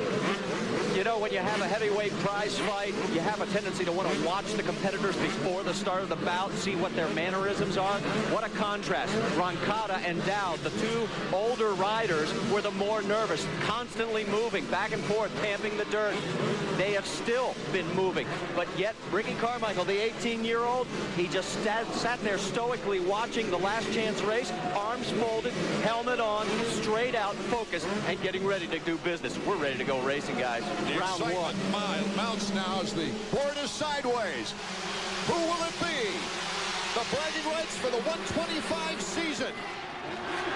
You know, when you have a heavyweight prize fight, you have a tendency to want to watch the competitors before the start of the bout, see what their mannerisms are. What a contrast. Roncada and Dowd, the two older riders, were the more nervous, constantly moving back and forth, tamping the dirt. They have still been moving. But yet, Ricky Carmichael, the 18-year-old, he just sat there stoically watching the last chance race, arms folded, helmet on, straight out, focused, and getting ready to do business. We're ready to go racing, guys. The Round one. Mounts now as the board is sideways. Who will it be? The bragging rights for the 125 season.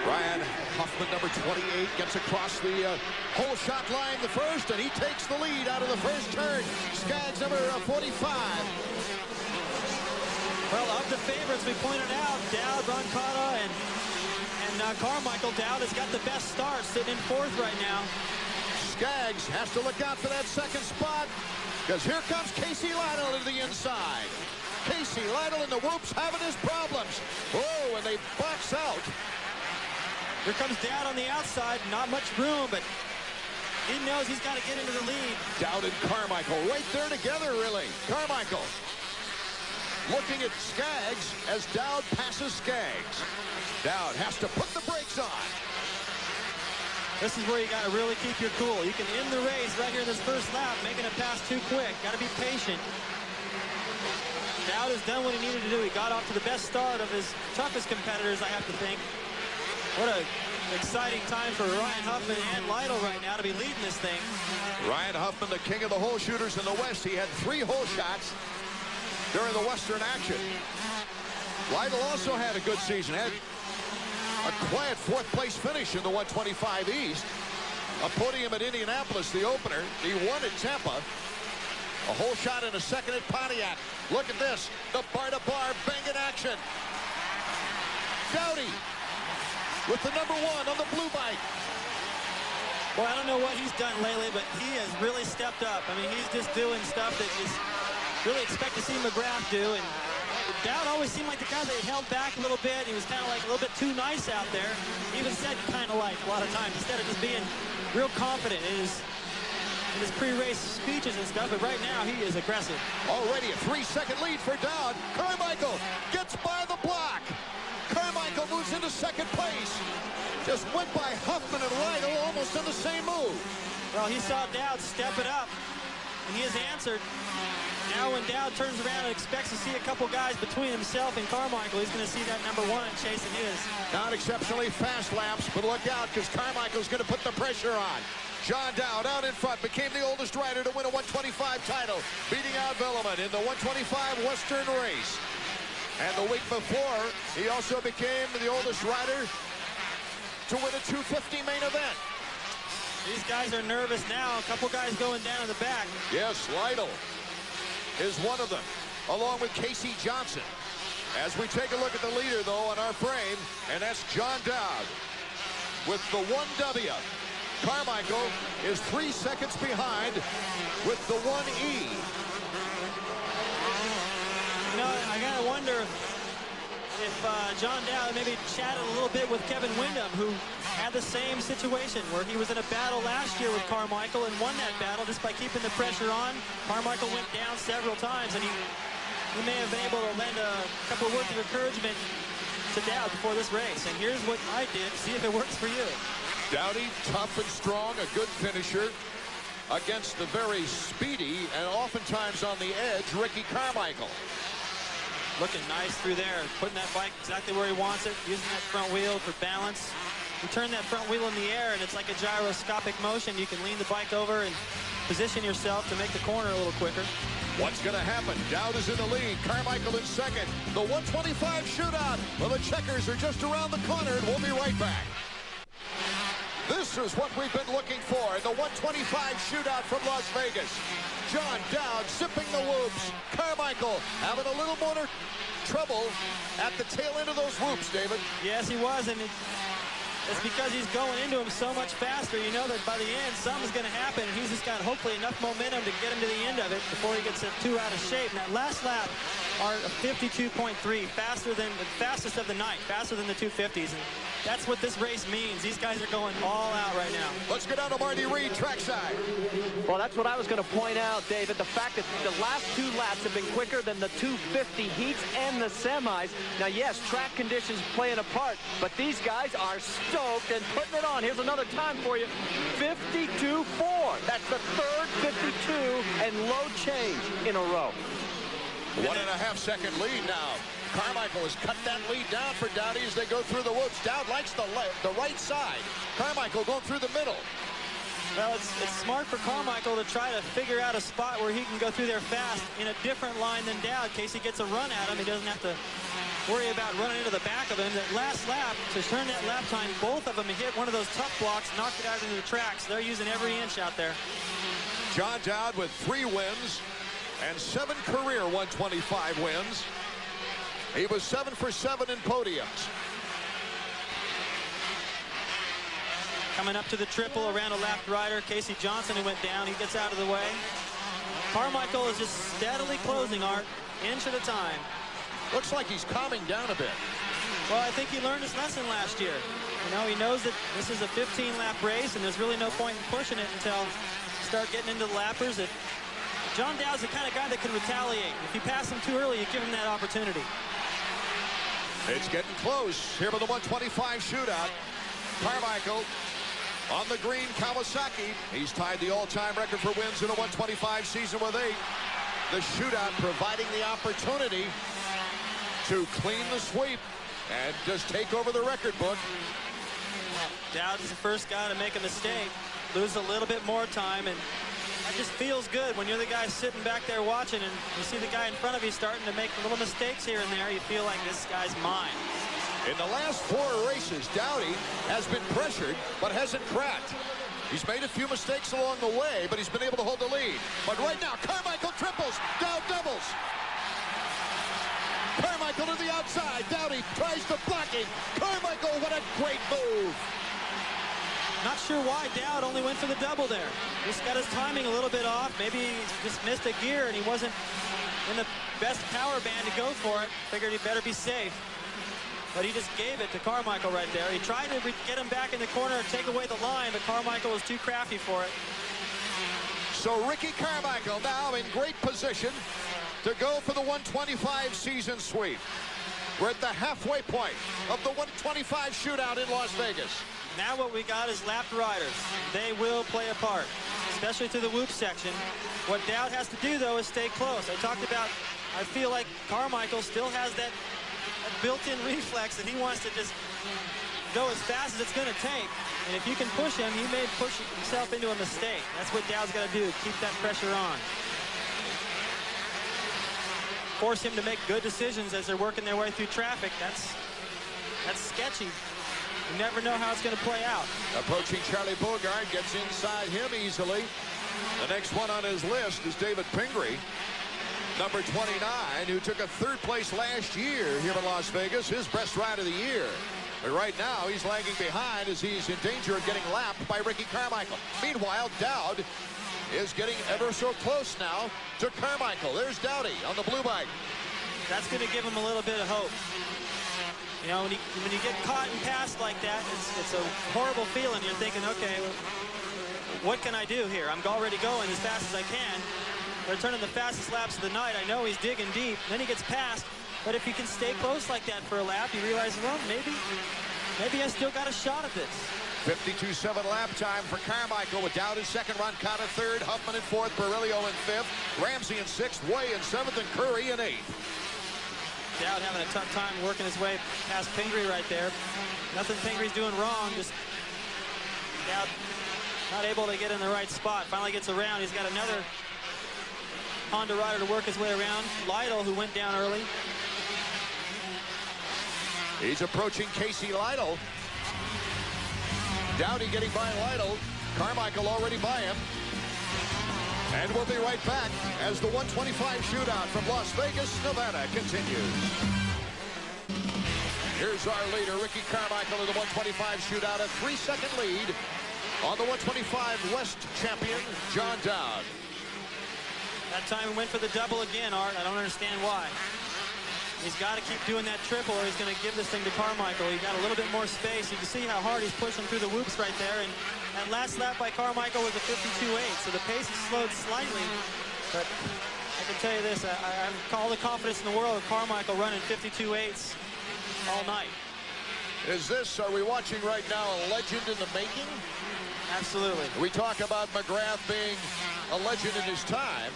Ryan Huffman, number 28, gets across the whole shot line the first, and he takes the lead out of the first turn. Skaggs, number 45. Well, of the favorites, we pointed out, Dowd, Roncada, and Carmichael. Dowd has got the best start, sitting in fourth right now. Skaggs has to look out for that second spot, because here comes Casey Lytle to the inside. Casey Lytle and the Whoops having his problems. Oh, and they box out. Here comes Dowd on the outside. Not much room, but he knows he's got to get into the lead. Dowd and Carmichael right there together, really. Carmichael looking at Skaggs as Dowd passes Skaggs. Dowd has to put the brakes on. This is where you got to really keep your cool. You can end the race right here in this first lap, making a pass too quick. Got to be patient. Dowd has done what he needed to do. He got off to the best start of his toughest competitors, I have to think. What an exciting time for Ryan Huffman and Lytle right now to be leading this thing. Ryan Huffman, the king of the hole shooters in the West. He had 3 hole shots during the Western action. Lytle also had a good season. Had a quiet 4th place finish in the 125 East. A podium at Indianapolis, the opener. He won at Tampa. A whole shot and a second at Pontiac. Look at this. The bar-to-bar banging action. Dowdy with the number 1 on the blue bike. Well, I don't know what he's done lately, but he has really stepped up. I mean, he's just doing stuff that is really expect to see McGrath do. And Dowd always seemed like the guy that held back a little bit. He was kind of like a little bit too nice out there. He even said kind of like a lot of times, instead of just being real confident in his pre-race speeches and stuff. But right now, he is aggressive. Already a 3-second lead for Dowd. Carmichael gets by the block. Carmichael moves into 2nd place. Just went by Huffman and Lytle almost on the same move. Well, he saw Dowd step it up, and he has answered. Now when Dowd turns around and expects to see a couple guys between himself and Carmichael, he's going to see that number 1 chasing his. Not exceptionally fast laps, but look out, because Carmichael's going to put the pressure on. John Dowd out in front, became the oldest rider to win a 125 title, beating out Velleman in the 125 Western race. And the week before, he also became the oldest rider to win a 250 main event. These guys are nervous now. A couple guys going down in the back. Yes, Lytle is one of them, along with Casey Johnson. As we take a look at the leader, though, on our frame, and that's John Dowd with the 1W. Carmichael is 3 seconds behind with the 1E. You know, I gotta wonder if John Dowd maybe chatted a little bit with Kevin Windham, who had the same situation where he was in a battle last year with Carmichael and won that battle just by keeping the pressure on. Carmichael went down several times, and he may have been able to lend a couple of words of encouragement to Dowd before this race. And here's what I did. See if it works for you. Dowdy, tough and strong, a good finisher against the very speedy and oftentimes on the edge, Ricky Carmichael. Looking nice through there, putting that bike exactly where he wants it, using that front wheel for balance. You turn that front wheel in the air, and it's like a gyroscopic motion. You can lean the bike over and position yourself to make the corner a little quicker. What's going to happen? Dowd is in the lead. Carmichael in second. The 125 shootout. Well, the checkers are just around the corner, and we'll be right back. This is what we've been looking for in the 125 shootout from Las Vegas. John Dowd zipping the whoops. Carmichael having a little more trouble at the tail end of those whoops, David. Yes, he was, and it's because he's going into him so much faster. You know that by the end, something's going to happen, and he's just got hopefully enough momentum to get him to the end of it before he gets too out of shape. And that last lap are 52.3, faster than the fastest of the night, faster than the 250s. And that's what this race means. These guys are going all out right now. Let's go down to Marty Reed, trackside. Well, that's what I was going to point out, David. The fact that the last 2 laps have been quicker than the 250 heats and the semis. Now, yes, track conditions playing a part, but these guys are stoked and putting it on. Here's another time for you. 52.4. That's the third 52 and low change in a row. 1.5 second lead now. Carmichael has cut that lead down for Dowdy as they go through the whoops. Dowd likes the right side. Carmichael going through the middle. Well, it's smart for Carmichael to try to figure out a spot where he can go through there fast in a different line than Dowd. In case he gets a run at him, he doesn't have to worry about running into the back of him. That last lap, to turn that lap time, both of them hit one of those tough blocks, knocked it out into the tracks. They're using every inch out there. John Dowd with 3 wins and 7 career 125 wins. He was 7 for 7 in podiums. Coming up to the triple around a lapped rider, Casey Johnson, who went down. He gets out of the way. Carmichael is just steadily closing, Art, inch at a time. Looks like he's calming down a bit. Well, I think he learned his lesson last year. You know, he knows that this is a 15-lap race, and there's really no point in pushing it until you start getting into the lappers. John Dowd's the kind of guy that can retaliate. If you pass him too early, you give him that opportunity. It's getting close here with the 125 shootout. Carmichael on the green Kawasaki. He's tied the all-time record for wins in a 125 season with 8. The shootout providing the opportunity to clean the sweep and just take over the record book. Dowd is the first guy to make a mistake, lose a little bit more time, and that just feels good when you're the guy sitting back there watching and you see the guy in front of you starting to make little mistakes here and there. You feel like this guy's mine. In the last 4 races, Dowdy has been pressured but hasn't cracked. He's made a few mistakes along the way, but he's been able to hold the lead. But right now, Carmichael triples, Dowd doubles. Carmichael to the outside. Dowdy tries to block it. Carmichael, what a great move. Not sure why Dowd only went for the double there. Just got his timing a little bit off. Maybe he just missed a gear and he wasn't in the best power band to go for it. Figured he better be safe. But he just gave it to Carmichael right there. He tried to get him back in the corner and take away the line, but Carmichael was too crafty for it. So Ricky Carmichael now in great position to go for the 125 season sweep. We're at the halfway point of the 125 shootout in Las Vegas. Now what we got is lapped riders. They will play a part, especially through the whoop section. What Dowd has to do, though, is stay close. I talked about, I feel like Carmichael still has that built-in reflex, and he wants to just go as fast as it's going to take. And if you can push him, he may push himself into a mistake. That's what Dowd's got to do, keep that pressure on. Force him to make good decisions as they're working their way through traffic. That's sketchy. You never know how it's going to play out. Approaching Charlie Bogart, gets inside him easily. The next one on his list is David Pingree, number 29, who took a 3rd place last year here in Las Vegas, his best ride of the year. But right now, he's lagging behind as he's in danger of getting lapped by Ricky Carmichael. Meanwhile, Dowd is getting ever so close now to Carmichael. There's Dowdy on the blue bike. That's going to give him a little bit of hope. You know, when you get caught and passed like that, it's a horrible feeling. You're thinking, okay, what can I do here? I'm already going as fast as I can. They're turning the fastest laps of the night. I know he's digging deep. Then he gets passed. But if you can stay close like that for a lap, you realize, well, maybe I still got a shot at this. 52.7 lap time for Carmichael with Dowd in 2nd, Roncott in 3rd, Huffman in 4th, Barilio in 5th, Ramsey in 6th, Way in 7th, and Curry in 8th. Dowd having a tough time working his way past Pingree right there. Nothing Pingree's doing wrong, just Dowd Not able to get in the right spot. Finally gets around. He's got another Honda rider to work his way around. Lytle, who went down early. He's approaching Casey Lytle. Dowdy getting by Lytle. Carmichael already by him. And we'll be right back as the 125 shootout from Las Vegas, Nevada continues. Here's our leader, Ricky Carmichael, in the 125 shootout, a 3-second lead on the 125 West champion, John Dowd. That time he went for the double again, Art. I don't understand why. He's got to keep doing that triple or he's going to give this thing to Carmichael. He got a little bit more space. You can see how hard he's pushing through the whoops right there. And that last lap by Carmichael was a 52.8, so the pace has slowed slightly. But I can tell you this, I have all the confidence in the world of Carmichael running 52.8s all night. Are we watching right now a legend in the making? Absolutely. We talk about McGrath being a legend in his time,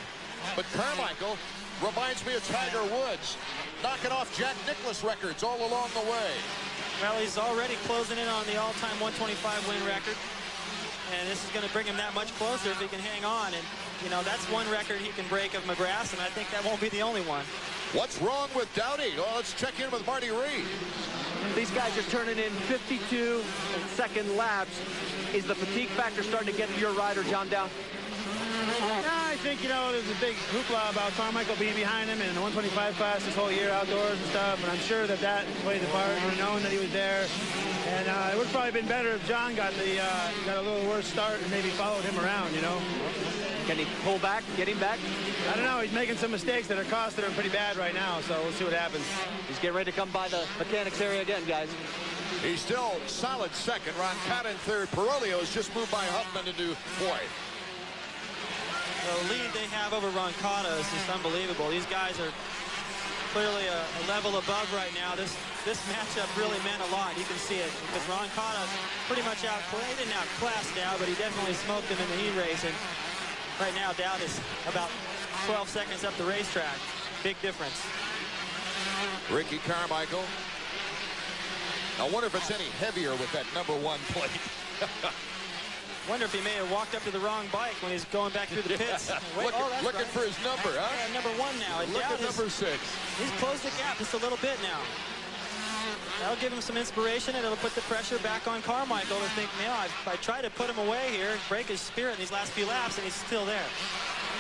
but Carmichael reminds me of Tiger Woods, knocking off Jack Nicklaus records all along the way. Well, he's already closing in on the all-time 125 win record, and this is going to bring him that much closer if he can hang on. And, you know, that's one record he can break of McGrath's, and I think that won't be the only one. What's wrong with Dowdy? Well, let's check in with Marty Reed. These guys are turning in 52-second laps. Is the fatigue factor starting to get to your rider, John Dowd? I think, you know, there's a big hoopla about Carmichael being behind him in the 125 class this whole year outdoors and stuff, and I'm sure that played a part, knowing that he was there. And it would have probably been better if John got a little worse start and maybe followed him around, you know. Can he pull back, get him back? I don't know. He's making some mistakes that are costing him pretty bad right now, so we'll see what happens. He's getting ready to come by the mechanics area again, guys. He's still solid second. Roncada in third. Perolio has just moved by Huffman into fourth. The lead they have over Roncada is just unbelievable. These guys are clearly a level above right now. This matchup really meant a lot. You can see it because Roncada pretty much didn't outclass Dowd, but he definitely smoked him in the heat race. And right now, Dowd is about 12 seconds up the racetrack. Big difference. Ricky Carmichael. I wonder if it's any heavier with that #1 plate. Wonder if he may have walked up to the wrong bike when he's going back through the pits. Looking for his number, huh? Yeah, #1 now. And look at Dowd #6. He's closed the gap just a little bit now. That'll give him some inspiration, and it'll put the pressure back on Carmichael to think, you know, I try to put him away here, break his spirit in these last few laps, and he's still there.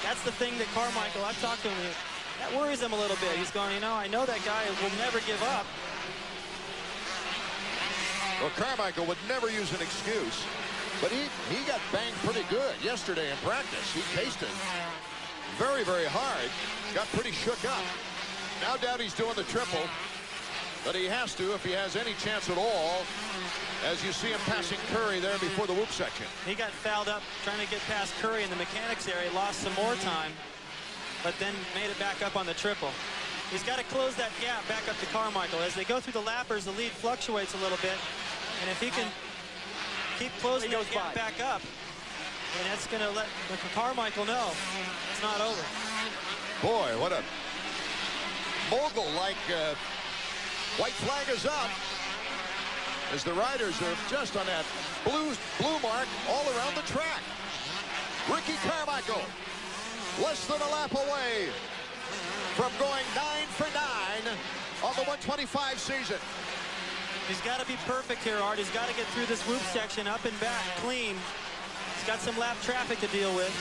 That's the thing that Carmichael, I've talked to him, that worries him a little bit. He's going, you know, I know that guy will never give up. Well, Carmichael would never use an excuse, but he got banged pretty good yesterday in practice. He cased it very, very hard. Got pretty shook up. Now Dowdy's doing the triple, but he has to if he has any chance at all, as you see him passing Curry there before the whoop section. He got fouled up trying to get past Curry in the mechanics area, lost some more time, but then made it back up on the triple. He's got to close that gap back up to Carmichael. As they go through the lappers, the lead fluctuates a little bit, and if he can keep closing that gap back up, and that's going to let Carmichael know it's not over. Boy, what a mogul-like white flag is up as the riders are just on that blue mark all around the track. Ricky Carmichael, less than a lap away from going 9 for 9 on the 125 season. He's got to be perfect here, Art. He's got to get through this whoop section up and back clean. He's got some lap traffic to deal with.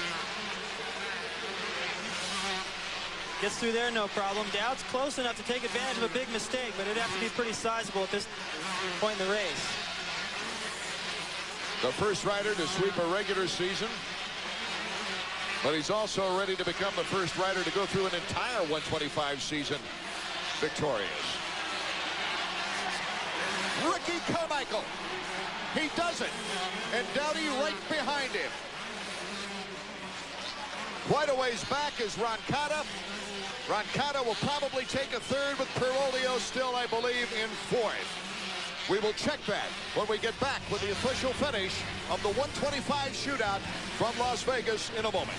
Gets through there, no problem. Dowd's close enough to take advantage of a big mistake, but it'd have to be pretty sizable at this point in the race. The first rider to sweep a regular season, but he's also ready to become the first rider to go through an entire 125 season victorious. Ricky Carmichael, he does it, and Dowdy right behind him. Quite a ways back is Roncada. Roncada will probably take a third, with Perolio still, I believe, in fourth. We will check that when we get back with the official finish of the 125 shootout from Las Vegas in a moment.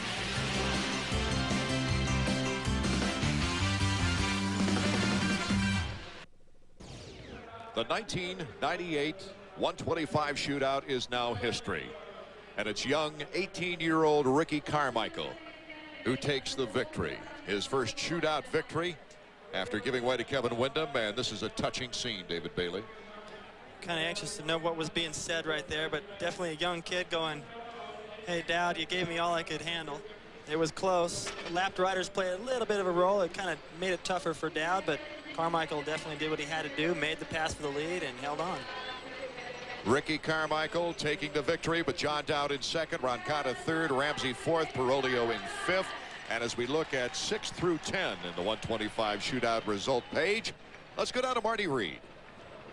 The 1998 125 shootout is now history. And it's young 18-year-old Ricky Carmichael who takes the victory. His first shootout victory after giving way to Kevin Windham. And this is a touching scene, David Bailey. Kind of anxious to know what was being said right there, but definitely a young kid going, hey, Dowd, you gave me all I could handle. It was close. The lapped riders played a little bit of a role. It kind of made it tougher for Dowd, but Carmichael definitely did what he had to do, made the pass for the lead, and held on. Ricky Carmichael taking the victory, but John Dowd in second, Roncada third, Ramsey fourth, Perolio in fifth. And as we look at 6 through 10 in the 125 shootout result page, let's go down to Marty Reed.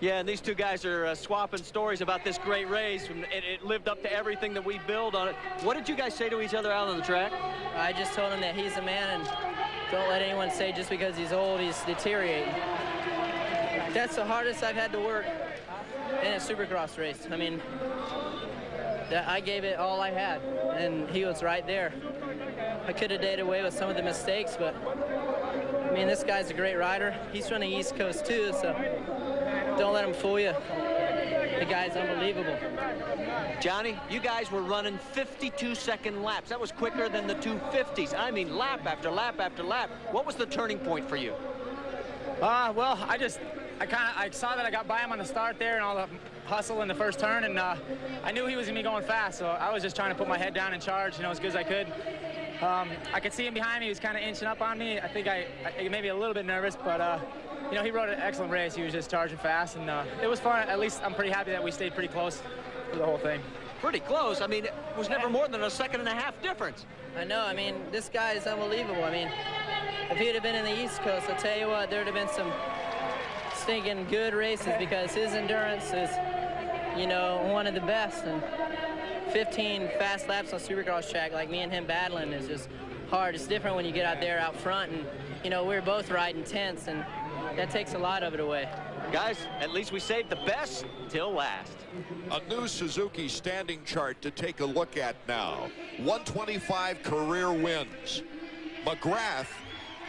Yeah, and these two guys are swapping stories about this great race. It lived up to everything that we build on it. What did you guys say to each other out on the track? I just told him that he's a man and don't let anyone say just because he's old he's deteriorating. That's the hardest I've had to work in a Supercross race. I mean, I gave it all I had, and he was right there. I could have dated away with some of the mistakes, but I mean, this guy's a great rider. He's from the East Coast too, so don't let him fool you. The guy's unbelievable. Johnny, you guys were running 52-second laps. That was quicker than the 250s. I mean, lap after lap after lap. What was the turning point for you? Well, I saw that I got by him on the start there and all the hustle in the first turn, and I knew he was going to be going fast, so I was just trying to put my head down and charge, as good as I could. I could see him behind me. He was kind of inching up on me. I think I maybe a little bit nervous, but he rode an excellent race. He was just charging fast, and it was fun. At least I'm pretty happy that we stayed pretty close for the whole thing. Pretty close. I mean, it was never more than a 1.5 second difference. I know. I mean, this guy is unbelievable. I mean, if he'd have been in the East Coast, I'll tell you what, there would have been some stinking good races because his endurance is, one of the best. And 15 fast laps on Supercross track, like me and him battling, is just hard. It's different when you get out there out front, and we're both riding tense, and that takes a lot of it away. Guys, at least we saved the best till last. A new Suzuki standing chart to take a look at now. 125 career wins. McGrath,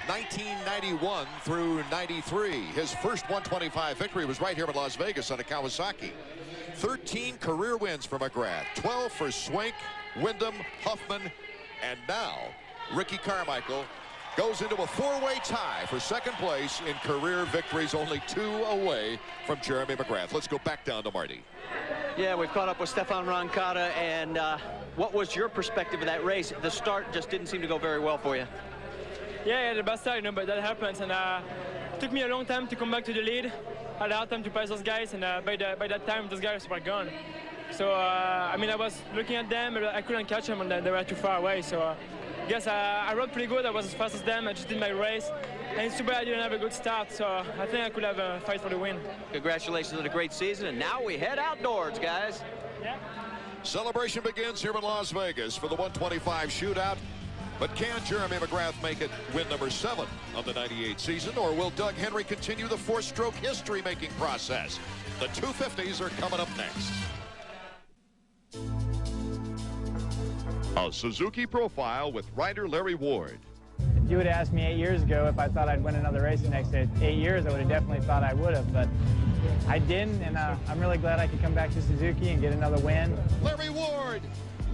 1991 through 93. His first 125 victory was right here in Las Vegas on a Kawasaki. 13 career wins for McGrath, 12 for Swink, Windham, Huffman, and now Ricky Carmichael goes into a 4-way tie for second place in career victories, only 2 away from Jeremy McGrath. Let's go back down to Marty. Yeah, we've caught up with Stefan Roncada, and what was your perspective of that race? The start just didn't seem to go very well for you. Yeah, the best start, but that happens, and it took me a long time to come back to the lead. I had a hard time to pass those guys, and by that time, those guys were gone. So, I mean, I was looking at them, but I couldn't catch them, and they were too far away. So, I guess I rode pretty good. I was as fast as them. I just did my race. And it's too bad I didn't have a good start, so I think I could have a fight for the win. Congratulations on a great season, and now we head outdoors, guys. Yeah. Celebration begins here in Las Vegas for the 125 shootout. But can Jeremy McGrath make it win number 7 of the 98 season, or will Doug Henry continue the 4-stroke history-making process? The 250s are coming up next. A Suzuki Profile with rider Larry Ward. If you would have asked me 8 years ago if I thought I'd win another race in the next 8 years, I would have definitely thought I would have, but I didn't, and I'm really glad I could come back to Suzuki and get another win. Larry Ward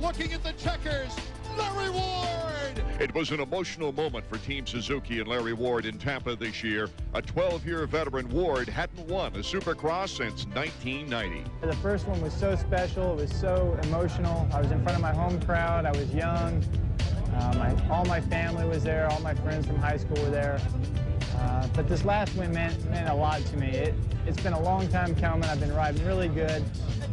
looking at the checkers. Larry Ward! It was an emotional moment for Team Suzuki and Larry Ward in Tampa this year. A 12-year veteran, Ward hadn't won a Supercross since 1990. The first one was so special. It was so emotional. I was in front of my home crowd. I was young. All my family was there. All my friends from high school were there. But this last win meant a lot to me. It's been a long time coming. I've been riding really good.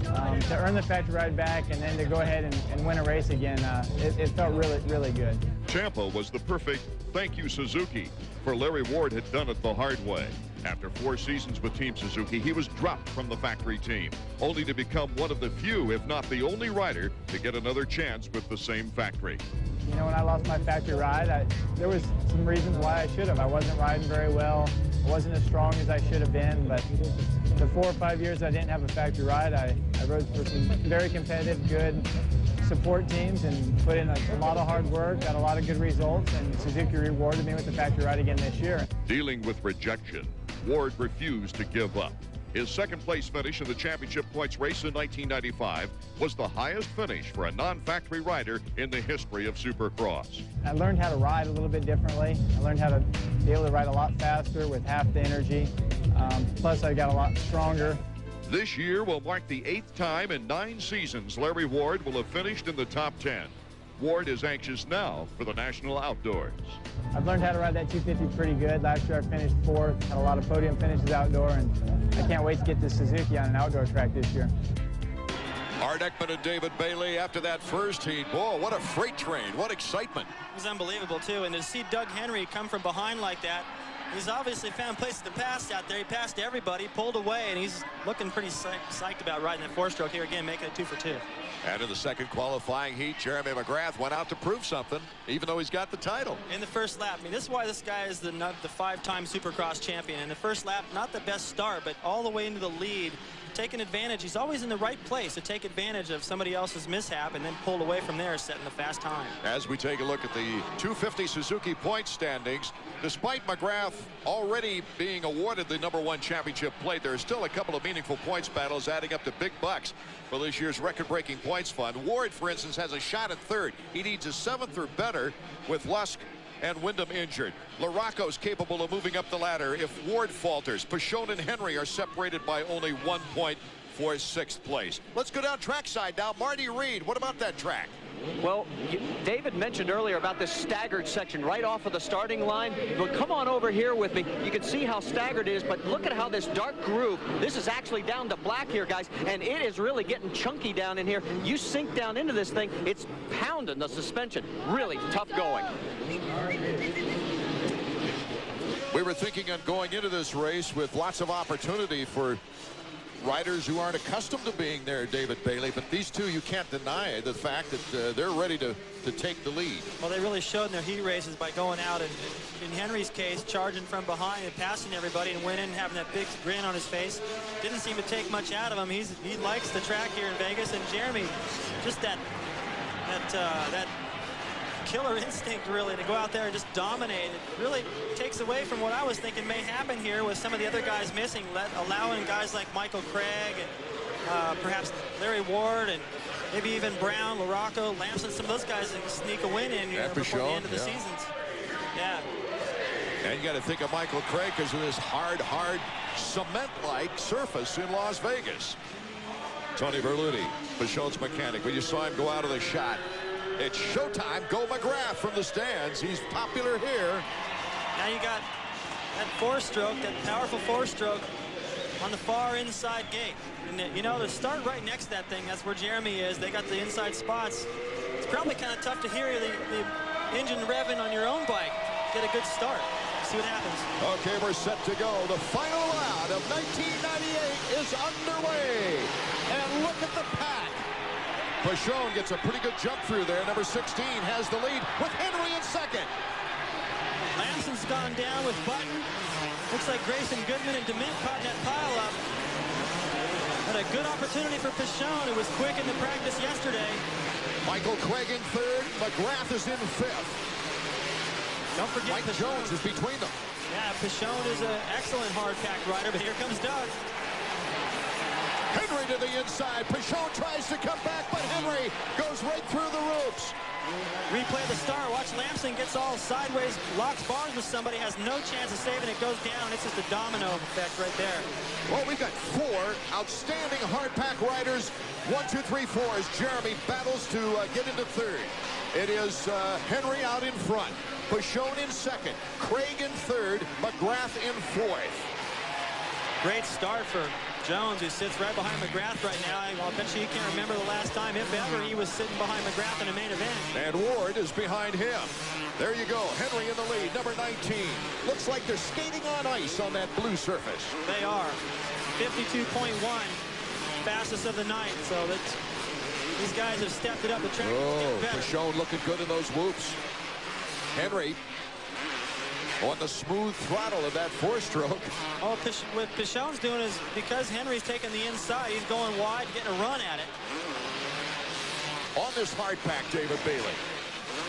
To earn the factory ride back and then to go ahead and win a race again, it felt really, really good. Tampa was the perfect thank you, Suzuki, for Larry Ward had done it the hard way. After 4 seasons with Team Suzuki, he was dropped from the factory team, only to become one of the few, if not the only rider, to get another chance with the same factory. When I lost my factory ride, there was some reasons why I should have. I wasn't riding very well. I wasn't as strong as I should have been, but the 4 or 5 years I didn't have a factory ride, I rode for some very competitive, good support teams and put in a lot of hard work, got a lot of good results, and Suzuki rewarded me with the factory ride again this year. Dealing with rejection, Ward refused to give up. His second-place finish in the championship points race in 1995 was the highest finish for a non-factory rider in the history of Supercross. I learned how to ride a little bit differently. I learned how to be able to ride a lot faster with half the energy. Plus, I got a lot stronger. This year will mark the 8th time in 9 seasons Larry Ward will have finished in the top 10. Ward is anxious now for the national outdoors. I've learned how to ride that 250 pretty good. Last year I finished 4th, had a lot of podium finishes outdoor, and I can't wait to get to Suzuki on an outdoor track this year. Art Ekman and David Bailey after that first heat. Boy, what a freight train. What excitement. It was unbelievable, too. And to see Doug Henry come from behind like that, he's obviously found places to pass out there. He passed everybody, pulled away, and he's looking pretty psyched about riding that 4-stroke here again, making it 2 for 2. And in the second qualifying heat, Jeremy McGrath went out to prove something, even though he's got the title. In the first lap. I mean, this is why this guy is the 5-time Supercross champion. In the first lap, not the best start, but all the way into the lead, taking advantage. He's always in the right place to take advantage of somebody else's mishap and then pulled away from there, setting a fast time. As we take a look at the 250 Suzuki point standings, despite McGrath already being awarded the #1 championship plate, there are still a couple of meaningful points battles adding up to big bucks for this year's record-breaking points fund. Ward, for instance, has a shot at 3rd. He needs a 7th or better with Lusk and Wyndham injured. LaRocco's capable of moving up the ladder if Ward falters. Pichon and Henry are separated by only 1 point for 6th place. Let's go down trackside now. Marty Reed, what about that track? Well, David mentioned earlier about this staggered section right off of the starting line. But come on over here with me. You can see how staggered it is, but look at how this dark groove, this is actually down to black here, guys, and it is really getting chunky down in here. You sink down into this thing, it's pounding the suspension. Really tough going. We were thinking on going into this race with lots of opportunity for riders who aren't accustomed to being there, David Bailey, but these two, you can't deny the fact that they're ready to take the lead. Well, they really showed in their heat races by going out and, in Henry's case, charging from behind and passing everybody and winning, having that big grin on his face. Didn't seem to take much out of him. He likes the track here in Vegas, and Jeremy, just that killer instinct, really, to go out there and just dominate. It really takes away from what I was thinking may happen here with some of the other guys missing, allowing guys like Michael Craig and perhaps Larry Ward and maybe even Brown, LaRocco, Lamson, some of those guys that can sneak a win in here before the end of the seasons. Yeah. And you got to think of Michael Craig because of this hard cement-like surface in Las Vegas. Tony Berluti, Pichon's mechanic. When you saw him go out of the shot, it's showtime. Go McGrath from the stands. He's popular here. Now you got that 4-stroke, that powerful 4-stroke on the far inside gate. And you know, to start right next to that thing, that's where Jeremy is. They got the inside spots. It's probably kind of tough to hear the engine revving on your own bike. Get a good start. See what happens. Okay, we're set to go. The final round of 1998 is underway. And look at the pack. Pichon gets a pretty good jump through there. Number 16 has the lead with Henry in 2nd. Lamson's gone down with Button. Looks like Grayson Goodman and DeMint caught that pile up. But a good opportunity for Pichon, who was quick in the practice yesterday. Michael Craig in 3rd. McGrath is in 5th. Don't forget Mike Jones is between them. Yeah, Pichon is an excellent hard-packed rider, but here comes Doug. Henry to the inside. Pichon tries to come back, but Henry goes right through the ropes. Replay the start. Watch Lamson gets all sideways, locks bars with somebody, has no chance of saving it, goes down. It's just a domino effect right there. Well, we've got 4 outstanding hard-pack riders. 1, 2, 3, 4 as Jeremy battles to get into 3rd. It is Henry out in front. Pichon in 2nd. Craig in 3rd. McGrath in 4th. Great start for Jones, who sits right behind McGrath right now. I'll bet you he can't remember the last time, if ever, he was sitting behind McGrath in a main event. And Ward is behind him. There you go. Henry in the lead, number 19. Looks like they're skating on ice on that blue surface. They are. 52.1, fastest of the night. So these guys have stepped it up. The track is getting better. Pichon looking good in those whoops. Henry on the smooth throttle of that 4-stroke. Oh, what Pichon's doing is, because Henry's taking the inside, he's going wide, getting a run at it. On this hard pack, David Bailey.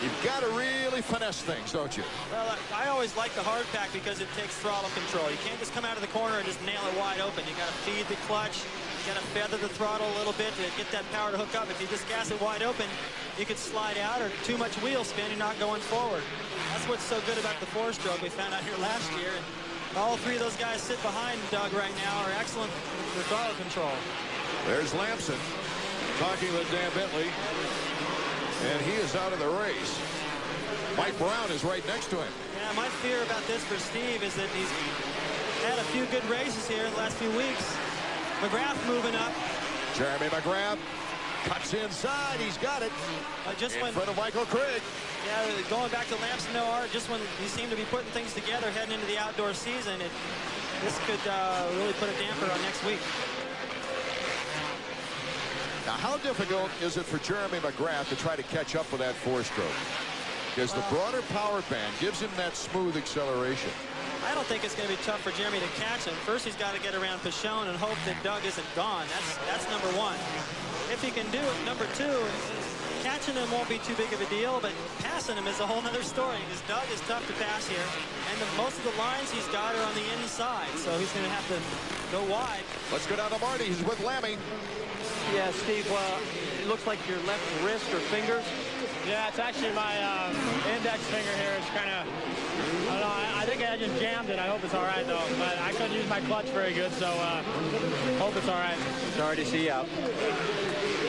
You've got to really finesse things, don't you? Well, I always like the hard pack because it takes throttle control. You can't just come out of the corner and just nail it wide open. You got to feed the clutch. You got to feather the throttle a little bit to get that power to hook up. If you just gas it wide open, you could slide out, or too much wheel spin, you're not going forward. That's what's so good about the four-stroke. We found out here last year. And all three of those guys sit behind Doug right now are excellent with throttle control. There's Lamson talking with Dan Bentley. And he is out of the race. Mike Brown is right next to him. Yeah, my fear about this for Steve is that he's had a few good races here in the last few weeks. McGrath moving up. Jeremy McGrath cuts inside. He's got it. Just in front of Michael Craig. Yeah, going back to Lamson, no art. Just when he seemed to be putting things together heading into the outdoor season, this could really put a damper on next week. Now, how difficult is it for Jeremy McGrath to try to catch up with that four-stroke? Because the broader power band gives him that smooth acceleration. I don't think it's going to be tough for Jeremy to catch him. First, he's got to get around Pichon and hope that Doug isn't gone. That's number one. If he can do it, number two, catching him won't be too big of a deal, but passing him is a whole other story, because Doug is tough to pass here. And most of the lines he's got are on the inside, so he's going to have to go wide. Let's go down to Marty. He's with Lammy. Yeah, Steve, it looks like your left wrist or fingers. Yeah, it's actually my index finger here. It's kind of, I don't know, I think I just jammed it. I hope it's all right, though. But I couldn't use my clutch very good, so hope it's all right. Sorry to see you out.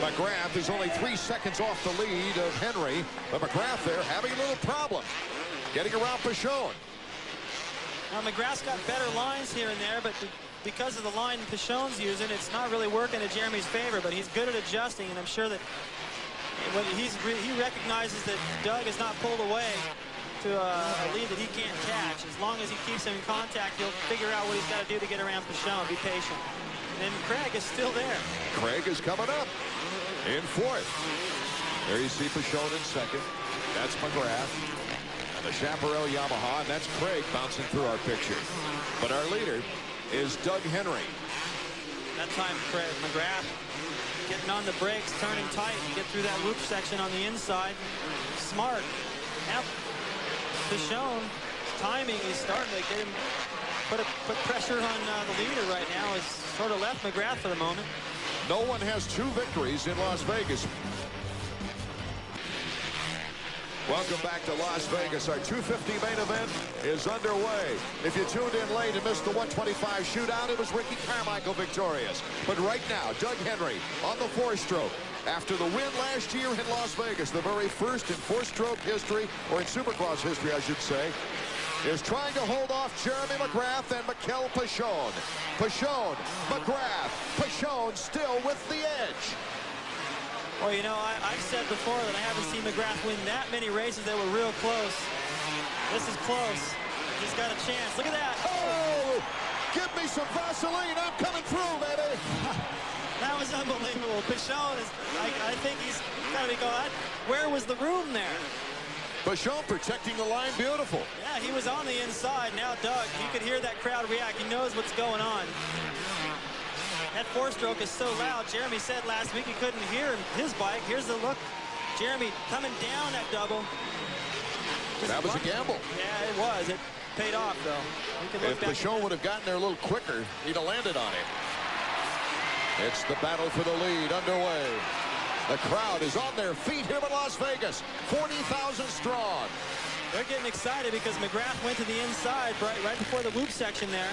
McGrath is only 3 seconds off the lead of Henry, but McGrath there having a little problem getting around Pichon. Now, McGrath's got better lines here and there, but because of the line Pichon's using, it's not really working in Jeremy's favor, but he's good at adjusting, and I'm sure that when he recognizes that Doug is not pulled away to a lead that he can't catch. As long as he keeps him in contact, he'll figure out what he's got to do to get around Pichon. Be patient. And Craig is still there. Craig is coming up in fourth. There you see Pichon in second. That's McGrath. And the Chaparral Yamaha, and that's Craig bouncing through our picture. But our leader is Doug Henry. That time, Craig McGrath getting on the brakes, turning tight, get through that loop section on the inside. Smart. Now, Pichon, timing is starting to get him, put pressure on the leader right now. Is sort of left McGrath for the moment. No one has 2 victories in Las Vegas. Welcome back to Las Vegas. Our 250 main event is underway. If you tuned in late and missed the 125 shootout, it was Ricky Carmichael victorious. But right now, Doug Henry on the four-stroke. After the win last year in Las Vegas, the very first in four-stroke history, or in Supercross history, I should say, is trying to hold off Jeremy McGrath and Mikel Pichon. Pichon, McGrath, Pichon still with the edge. Well, you know, I've said before that I haven't seen McGrath win that many races that were real close. This is close. He's got a chance. Look at that. Oh, give me some Vaseline. I'm coming through, baby. That was unbelievable. Pichon is, I think he's got to be going, where was the room there? Pichon protecting the line beautiful. Yeah, he was on the inside. Now Doug, he could hear that crowd react. He knows what's going on. That four-stroke is so loud. Jeremy said last week he couldn't hear his bike. Here's the look. Jeremy coming down that double. That was a gamble. Yeah, it was. It paid off, though. If Pichon would have gotten there a little quicker, he'd have landed on it. It's the battle for the lead underway. The crowd is on their feet here in Las Vegas. 40,000 strong. They're getting excited because McGrath went to the inside right before the loop section there.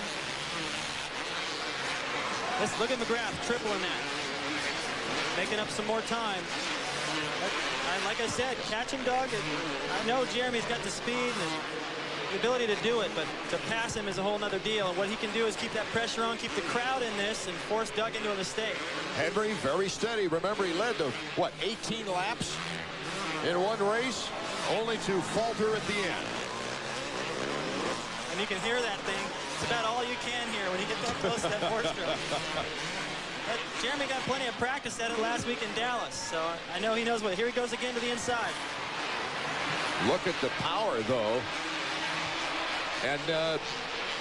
Let's look at McGrath tripling that. Making up some more time. And like I said, catching Doug, I know Jeremy's got the speed and the ability to do it, but to pass him is a whole nother deal. And what he can do is keep that pressure on, keep the crowd in this, and force Doug into a mistake. Henry very steady. Remember, he led to, what, 18 laps in one race, only to falter at the end. And you can hear that thing. It's about all you can hear when you get that close to that four-stroke. But Jeremy got plenty of practice at it last week in Dallas, so I know he knows what. Here he goes again to the inside. Look at the power, though. And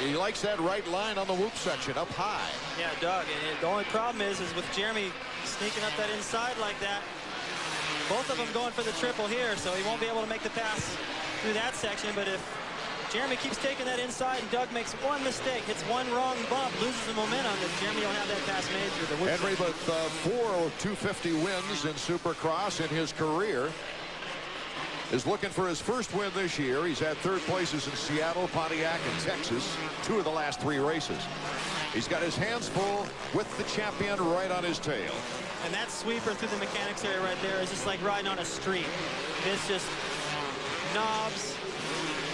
he likes that right line on the whoop section, up high. Yeah, Doug. And the only problem is with Jeremy sneaking up that inside like that, Both of them going for the triple here, so he won't be able to make the pass through that section. But if Jeremy keeps taking that inside and Doug makes one mistake, hits one wrong bump, loses the momentum, then Jeremy will have that pass made through the wood. Henry with 4 250 wins in Supercross in his career. Is looking for his first win this year. He's had third places in Seattle, Pontiac, and Texas, 2 of the last 3 races. He's got his hands full with the champion right on his tail. And that sweeper through the mechanics area right there is just like riding on a street. It's just knobs,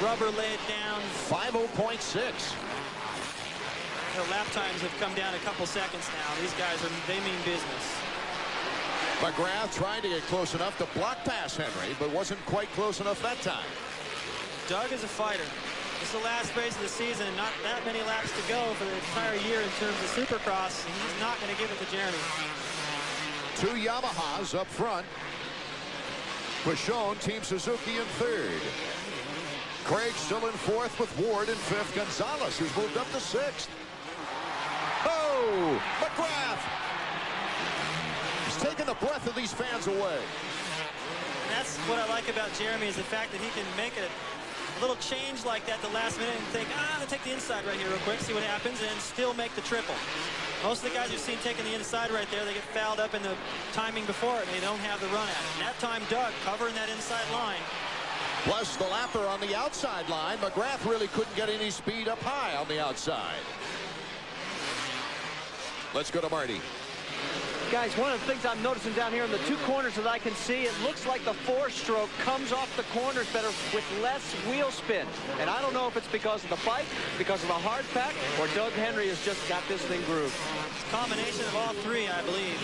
rubber laid down. 5:0.6. Their lap times have come down a couple seconds now. These guys they mean business. McGrath trying to get close enough to block past Henry, but wasn't quite close enough that time. Doug is a fighter. This is the last race of the season, and not that many laps to go for the entire year in terms of Supercross, and he's not going to give it to Jeremy. 2 Yamahas up front. Pashon, Team Suzuki in 3rd. Craig still in 4th with Ward in 5th. Gonzalez, who's moved up to 6th. Oh, McGrath. He's taking the breath of these fans away. And that's what I like about Jeremy, is the fact that he can make a little change like that the last minute and think, I'm going to take the inside right here real quick, see what happens, and still make the triple. Most of the guys you've seen taking the inside right there, they get fouled up in the timing before it, and they don't have the run at it. And that time, Doug covering that inside line. Plus the lapper on the outside line. McGrath really couldn't get any speed up high on the outside. Let's go to Marty. Guys, one of the things I'm noticing down here in the 2 corners that I can see, it looks like the 4-stroke comes off the corners better with less wheel spin. And I don't know if it's because of the bike, because of the hard pack, or Doug Henry has just got this thing grooved. It's a combination of all 3, I believe.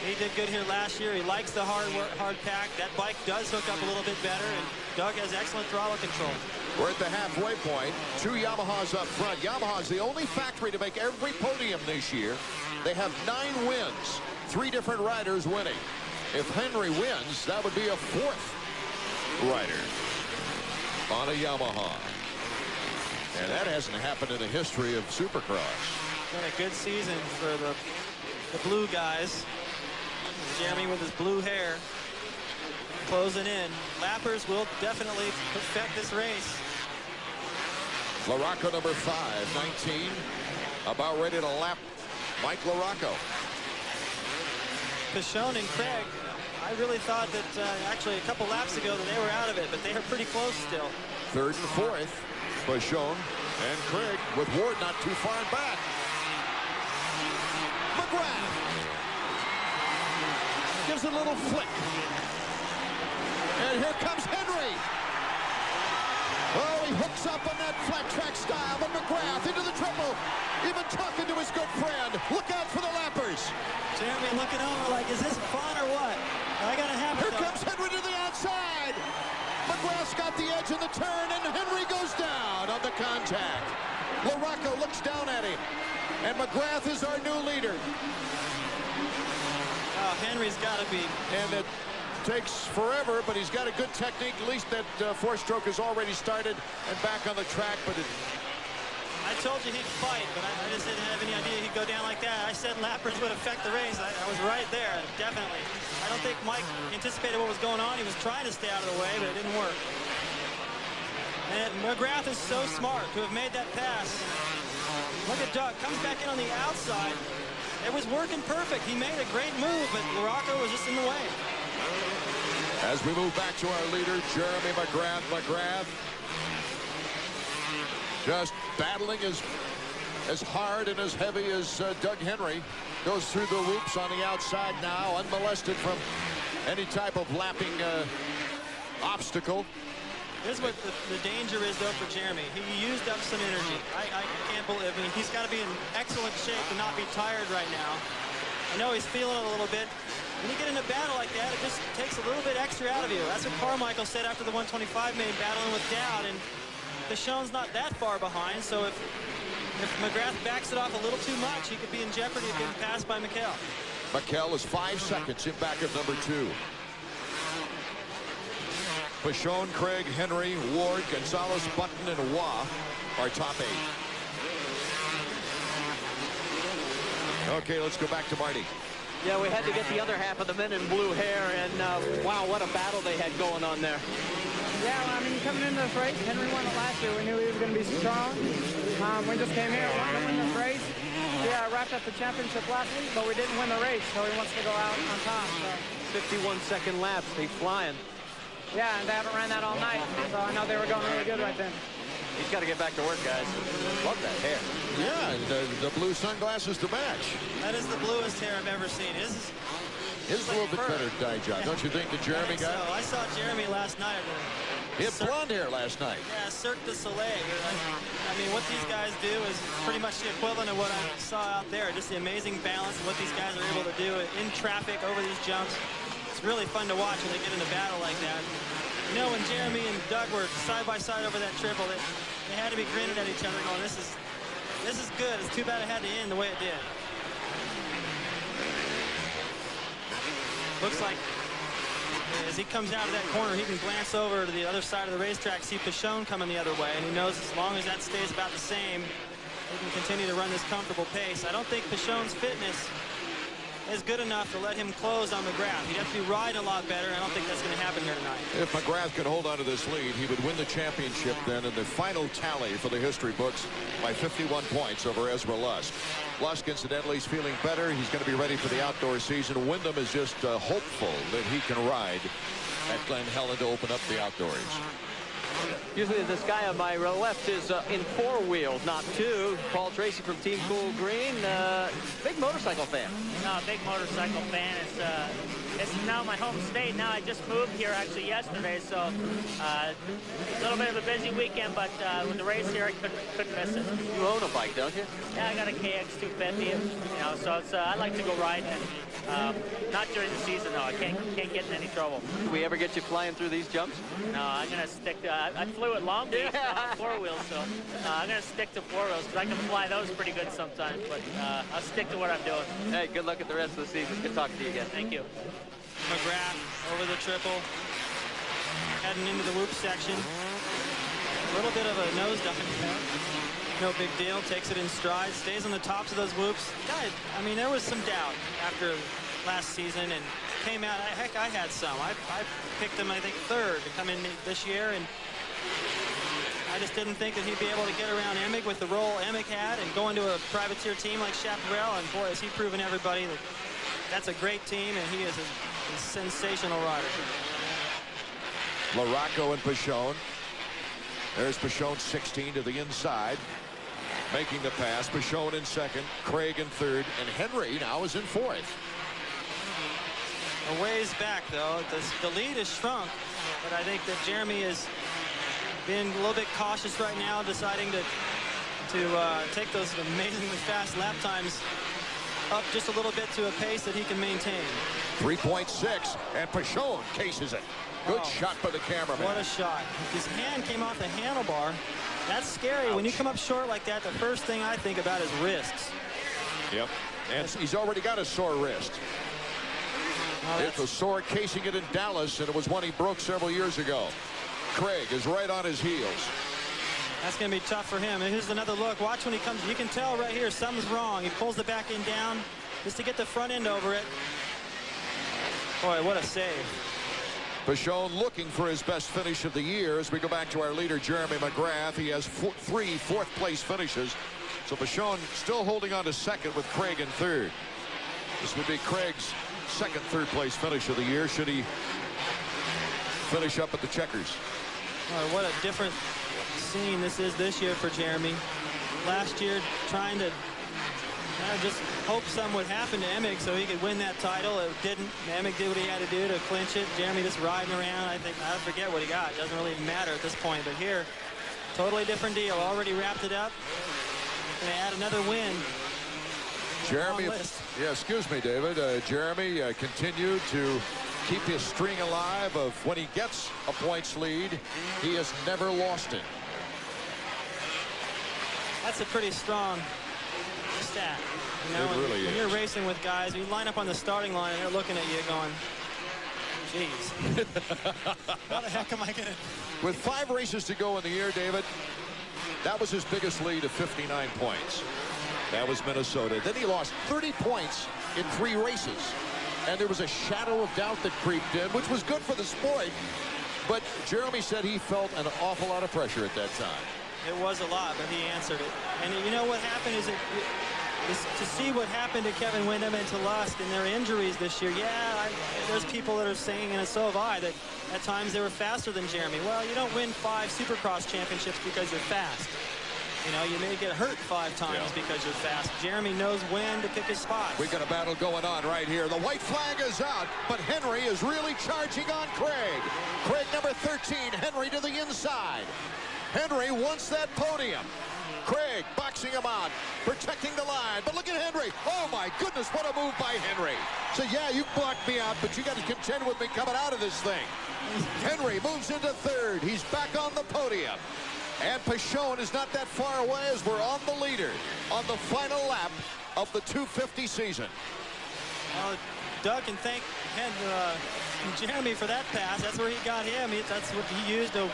He did good here last year. He likes the hard pack. That bike does hook up a little bit better, and Doug has excellent throttle control. We're at the halfway point. 2 Yamahas up front. Yamaha's the only factory to make every podium this year. They have 9 wins, 3 different riders winning. If Henry wins, that would be a 4th rider on a Yamaha. And that hasn't happened in the history of Supercross. Been a good season for the blue guys. Jeremy with his blue hair closing in. Lappers will definitely perfect this race. LaRocco number 5, 19, about ready to lap Mike LaRocco. Pashon and Craig, I really thought that actually a couple laps ago that they were out of it, but they are pretty close still. 3rd and 4th, Pashon and Craig with Ward not too far back. McGrath gives a little flick. And here comes Henry. Oh, he hooks up on that flat track style, but McGrath into the triple. Even talking to his good friend. Look out for the lappers. Jeremy looking over like, is this fun or what? I gotta have it. Here comes Henry to the outside. McGrath's got the edge in the turn, and Henry goes down on the contact. LaRocco looks down at him, and McGrath is our new leader. Oh, Henry's got to be. And it takes forever, but he's got a good technique. At least that 4-stroke has already started and back on the track. But I told you he'd fight, but I just didn't have any idea he'd go down like that. I said lappers would affect the race. I was right there, definitely. I don't think Mike anticipated what was going on. He was trying to stay out of the way, but it didn't work. And McGrath is so smart to have made that pass. Look at Doug, comes back in on the outside. It was working perfect. He made a great move, but LaRocco was just in the way. As we move back to our leader, Jeremy McGrath. McGrath just battling as hard and as heavy as Doug Henry. Goes through the loops on the outside now, unmolested from any type of lapping obstacle. Here's what the danger is, though, for Jeremy. He used up some energy. I can't believe it. I mean, he's got to be in excellent shape to not be tired right now. I know he's feeling it a little bit. When you get in a battle like that, it just takes a little bit extra out of you. That's what Carmichael said after the 125 main, battling with Dowd. And Pashon's not that far behind, so if McGrath backs it off a little too much, he could be in jeopardy of getting passed by Mikkel. Mikkel is 5 seconds in back of number 2. Pashon, Craig, Henry, Ward, Gonzalez, Button, and Waugh are top 8. Okay, let's go back to Marty. Yeah, we had to get the other half of the men in blue hair, and wow, what a battle they had going on there. Yeah, well, I mean, coming into this race, Henry won it last year. We knew he was going to be strong. We just came here, wanted to win this race. Yeah, wrapped up the championship last week, but we didn't win the race, so he wants to go out on top. So. 51-second laps, he's flying. Yeah, and they haven't ran that all night, so I know they were going really good right then. He's got to get back to work, guys. Love that hair. Yeah, the blue sunglasses to match. That is the bluest hair I've ever seen. His is a little bit better dye job, don't you think, the Jeremy guy? So. I saw Jeremy last night. He had blonde hair last night. Yeah, Cirque du Soleil. I mean, what these guys do is pretty much the equivalent of what I saw out there. Just the amazing balance of what these guys are able to do in traffic over these jumps. It's really fun to watch when they get into battle like that. You know, when Jeremy and Doug were side by side over that triple, they had to be grinning at each other going, this is good. It's too bad it had to end the way it did. Looks like as he comes out of that corner, he can glance over to the other side of the racetrack, see Pichon coming the other way, and he knows as long as that stays about the same, he can continue to run this comfortable pace. I don't think Pichon's fitness is good enough to let him close on McGrath. He'd have to be riding a lot better. I don't think that's going to happen here tonight. If McGrath could hold on to this lead, he would win the championship then in the final tally for the history books by 51 points over Ezra Lusk. Lusk, incidentally, is feeling better. He's going to be ready for the outdoor season. Wyndham is just hopeful that he can ride at Glen Helen to open up the outdoors. Usually this guy on my left is in 4 wheels, not 2. Paul Tracy from Team Cool Green, big motorcycle fan. No, big motorcycle fan. It's now my home state. Now I just moved here actually yesterday, so a little bit of a busy weekend, but with the race here, I couldn't miss it. You own a bike, don't you? Yeah, I got a KX250, you know, so it's, I like to go riding. Not during the season though. I can't get in any trouble. Do we ever get you flying through these jumps? No, I'm gonna stick to. I flew at Long Beach on 4 wheels, so I'm gonna stick to 4 wheels because I can fly those pretty good sometimes. But I'll stick to what I'm doing. Hey, good luck at the rest of the season. Good talking to you again. Thank you. McGrath over the triple, heading into the whoop section. A little bit of a nosedive. No big deal. Takes it in stride. Stays on the tops of those whoops. Guy, I mean, there was some doubt after last season and came out. Heck, I had some. I picked him, I think, 3rd to come in this year, and I just didn't think that he'd be able to get around Emig with the role Emig had and go into a privateer team like Chaparral. And boy, has he proven everybody that that's a great team, and he is a sensational rider. LaRocco and Pichon. There's Pichon 16 to the inside, making the pass. Pichon in 2nd, Craig in 3rd, and Henry now is in 4th. A ways back, though. The lead has shrunk, but I think that Jeremy is being a little bit cautious right now, deciding to take those amazingly fast lap times up just a little bit to a pace that he can maintain. 3.6, and Pichon cases it. Good shot by the cameraman. What a shot. His hand came off the handlebar. That's scary. Ouch. When you come up short like that, the first thing I think about is wrists. Yep. And he's already got a sore wrist. Oh, it was sore casing it in Dallas, and it was one he broke several years ago. Craig is right on his heels. That's going to be tough for him. And here's another look. Watch when he comes. You can tell right here something's wrong. He pulls the back end down just to get the front end over it. Boy, what a save. Pichon looking for his best finish of the year. As we go back to our leader, Jeremy McGrath, he has 3 fourth-place finishes. So Pichon still holding on to 2nd with Craig in 3rd. This would be Craig's 2nd third-place finish of the year, should he finish up at the checkers. What a different scene this is this year for Jeremy. Last year, trying to just hope something would happen to Emig so he could win that title. It didn't. Emig did what he had to do to clinch it. Jeremy just riding around. I forget what he got. It doesn't really matter at this point. But here, totally different deal. Already wrapped it up. Going to add another win. Jeremy, yeah, excuse me, David. Jeremy continued to keep his string alive of when he gets a points lead, he has never lost it. That's a pretty strong stat. You know, it really when is. You're racing with guys, you line up on the starting line and they're looking at you going, geez, how the heck am I going to? With 5 races to go in the year, David, that was his biggest lead of 59 points. That was Minnesota. Then he lost 30 points in 3 races. And there was a shadow of doubt that creeped in, which was good for the sport. But Jeremy said he felt an awful lot of pressure at that time. It was a lot, but he answered it. And you know what happened is to see what happened to Kevin Windham and to Lusk and their injuries this year. Yeah, there's people that are saying, and so have I, that at times they were faster than Jeremy. Well, you don't win 5 Supercross championships because you're fast. You know, you may get hurt 5 times because you're fast. Jeremy knows when to pick his spots. We've got a battle going on right here. The white flag is out, but Henry is really charging on Craig. Craig number 13, Henry to the inside. Henry wants that podium. Craig boxing him out, protecting the line. But look at Henry. Oh, my goodness, what a move by Henry. So, yeah, you blocked me out, but you got to contend with me coming out of this thing. Henry moves into 3rd. He's back on the podium. And Pichon is not that far away as we're on the leader on the final lap of the 250 season. Doug can thank Jeremy for that pass. That's where he got him. That's what he used to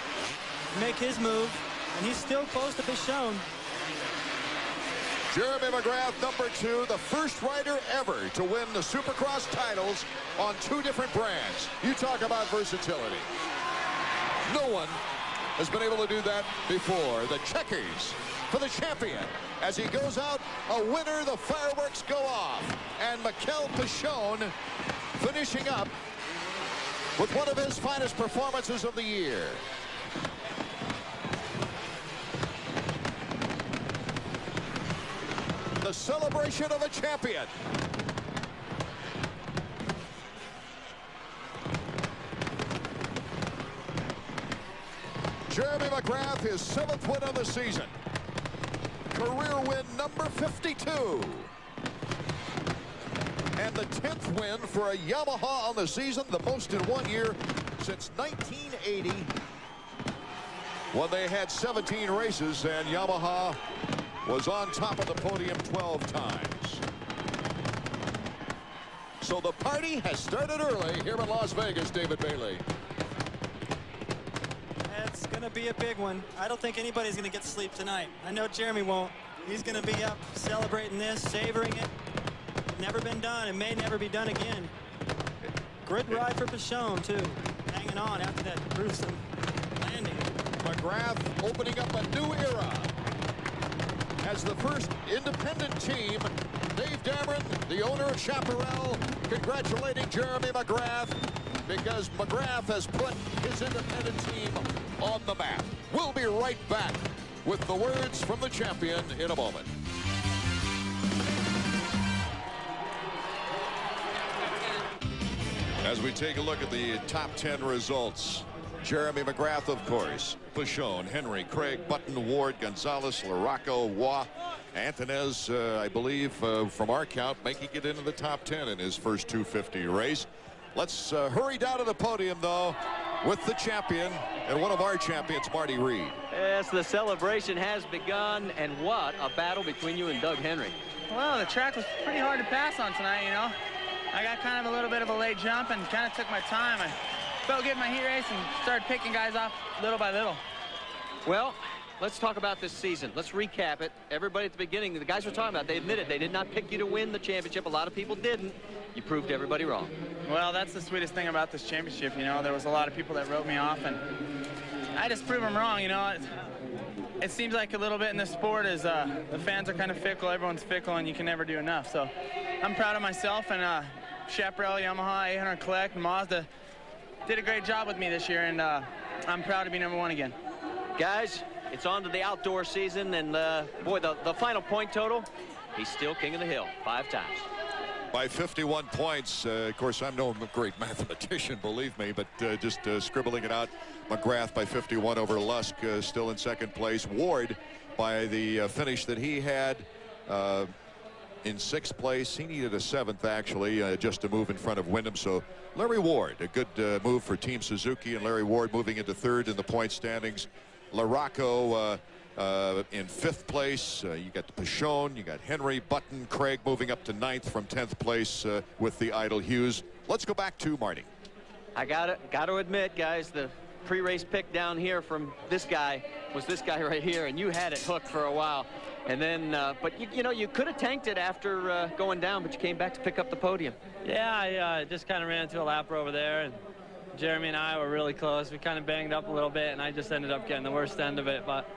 make his move. And he's still close to Pichon. Jeremy McGrath, number 2, the first rider ever to win the Supercross titles on 2 different brands. You talk about versatility. No one has been able to do that before. The checkers for the champion. As he goes out a winner, the fireworks go off. And Mikel Pichon finishing up with one of his finest performances of the year. The celebration of a champion. Jeremy McGrath, his 7th win of the season. Career win number 52. And the 10th win for a Yamaha on the season, the most in 1 year since 1980, when they had 17 races and Yamaha was on top of the podium 12 times. So the party has started early here in Las Vegas, David Bailey. It's going to be a big one. I don't think anybody's going to get sleep tonight. I know Jeremy won't. He's going to be up celebrating this, savoring it. Never been done. It may never be done again. Good ride for Pichon, too. Hanging on after that gruesome landing. McGrath opening up a new era. As the first independent team, Dave Dameron, the owner of Chaparral, congratulating Jeremy McGrath because McGrath has put his independent team on the map. We'll be right back with the words from the champion in a moment. As we take a look at the top 10 results, Jeremy McGrath, of course, Pichon, Henry, Craig, Button, Ward, Gonzalez, Larocco, Waugh, Antonez, I believe, from our count, making it into the top 10 in his first 250 race. Let's hurry down to the podium, though, with the champion and one of our champions, Marty Reed. Yes, the celebration has begun, and what a battle between you and Doug Henry. Well, the track was pretty hard to pass on tonight, you know. I got kind of a little bit of a late jump and kind of took my time. I felt good in my heat race and started picking guys off little by little. Well, let's talk about this season. Let's recap it. Everybody at the beginning, the guys were talking about, they admitted they did not pick you to win the championship. A lot of people didn't. You proved everybody wrong. Well, that's the sweetest thing about this championship, you know. There was a lot of people that wrote me off, and I just proved them wrong, you know. It seems like a little bit in this sport is the fans are kind of fickle. Everyone's fickle, and you can never do enough. So I'm proud of myself, and Chaparral, Yamaha, 800 Collect, and Mazda did a great job with me this year, and I'm proud to be #1 again. Guys, it's on to the outdoor season, and boy, the final point total, he's still king of the hill 5 times. By 51 points. Of course, I'm no great mathematician, believe me, but just scribbling it out. McGrath by 51 over Lusk, still in 2nd place. Ward by the finish that he had in 6th place. He needed a 7th, actually, just to move in front of Windham. So Larry Ward, a good move for Team Suzuki, and Larry Ward moving into 3rd in the point standings. Larocco in 5th place. You got the Pichon, you got Henry, Button, Craig moving up to 9th from 10th place with the Idle Hughes. Let's go back to Marty. I gotta admit, guys, the pre-race pick down here from this guy was this guy right here, and you had it hooked for a while. And then, but you know, you could have tanked it after going down, but you came back to pick up the podium. Yeah, I just kind of ran into a lapper over there, and Jeremy and I were really close. We kind of banged up a little bit, and I just ended up getting the worst end of it. But,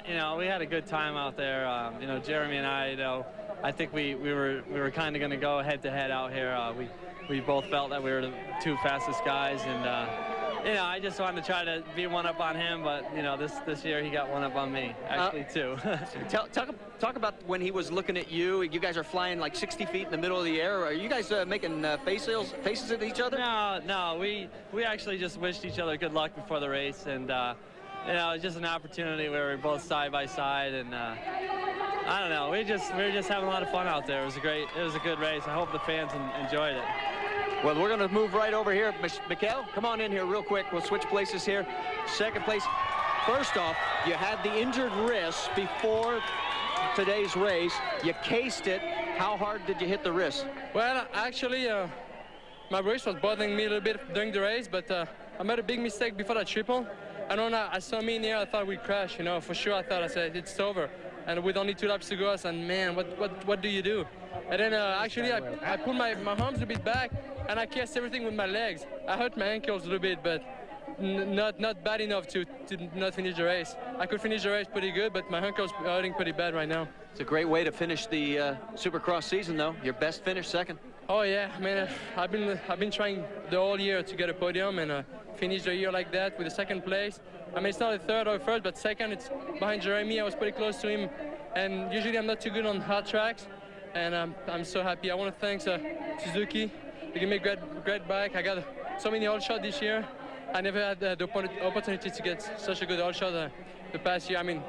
you know, we had a good time out there. You know, Jeremy and I, you know, I think we were kind of going to go head-to-head out here. We both felt that we were the two fastest guys, and you know, I just wanted to try to be one up on him, but you know, this year he got one up on me, actually two. Talk about when he was looking at you. You guys are flying like 60 feet in the middle of the air. Are you guys making faces at each other? No, we actually just wished each other good luck before the race, and you know, it was just an opportunity where we were both side by side, and I don't know, we were just having a lot of fun out there. It was a good race. I hope the fans enjoyed it. Well, we're going to move right over here. Mikkel, come on in here real quick. We'll switch places here. Second place. First off, you had the injured wrist before today's race. You cased it. How hard did you hit the wrist? Well, actually, my wrist was bothering me a little bit during the race, but I made a big mistake before that triple. I don't know, I saw me in the air, I thought we'd crash, you know, for sure. I said, it's over. And with only 2 laps to go, I said, man, what do you do? And then actually, I put my arms a bit back, and I cast everything with my legs. I hurt my ankles a little bit, but not bad enough to not finish the race. I could finish the race pretty good, but my ankles are hurting pretty bad right now. It's a great way to finish the Supercross season, though. Your best finish, second. Oh yeah, I mean, I've been trying the whole year to get a podium and finish the year like that with a second place. I mean, it's not a third or a first, but second. It's behind Jeremy. I was pretty close to him, and usually I'm not too good on hard tracks, and I'm so happy. I want to thank Suzuki. They gave me a great bike. I got so many all shot this year. I never had the opportunity to get such a good all shot the past year. I mean,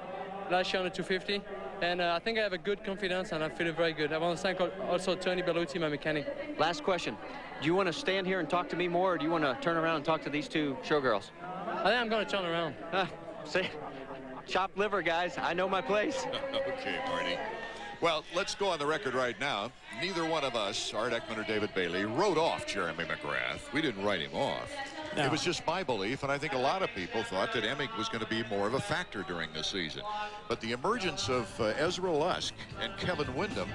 last year on the 250. And I think I have a good confidence, and I'm feeling very good. I want to thank also Tony Bellucci, my mechanic. Last question. Do you want to stand here and talk to me more, or do you want to turn around and talk to these two showgirls? I think I'm going to turn around. See, chopped liver, guys. I know my place. Okay, Marty. Well, let's go on the record right now. Neither one of us, Art Ekman or David Bailey, wrote off Jeremy McGrath. We didn't write him off. No. It was just my belief, and I think a lot of people thought that Emig was going to be more of a factor during the season. But the emergence of Ezra Lusk and Kevin Windham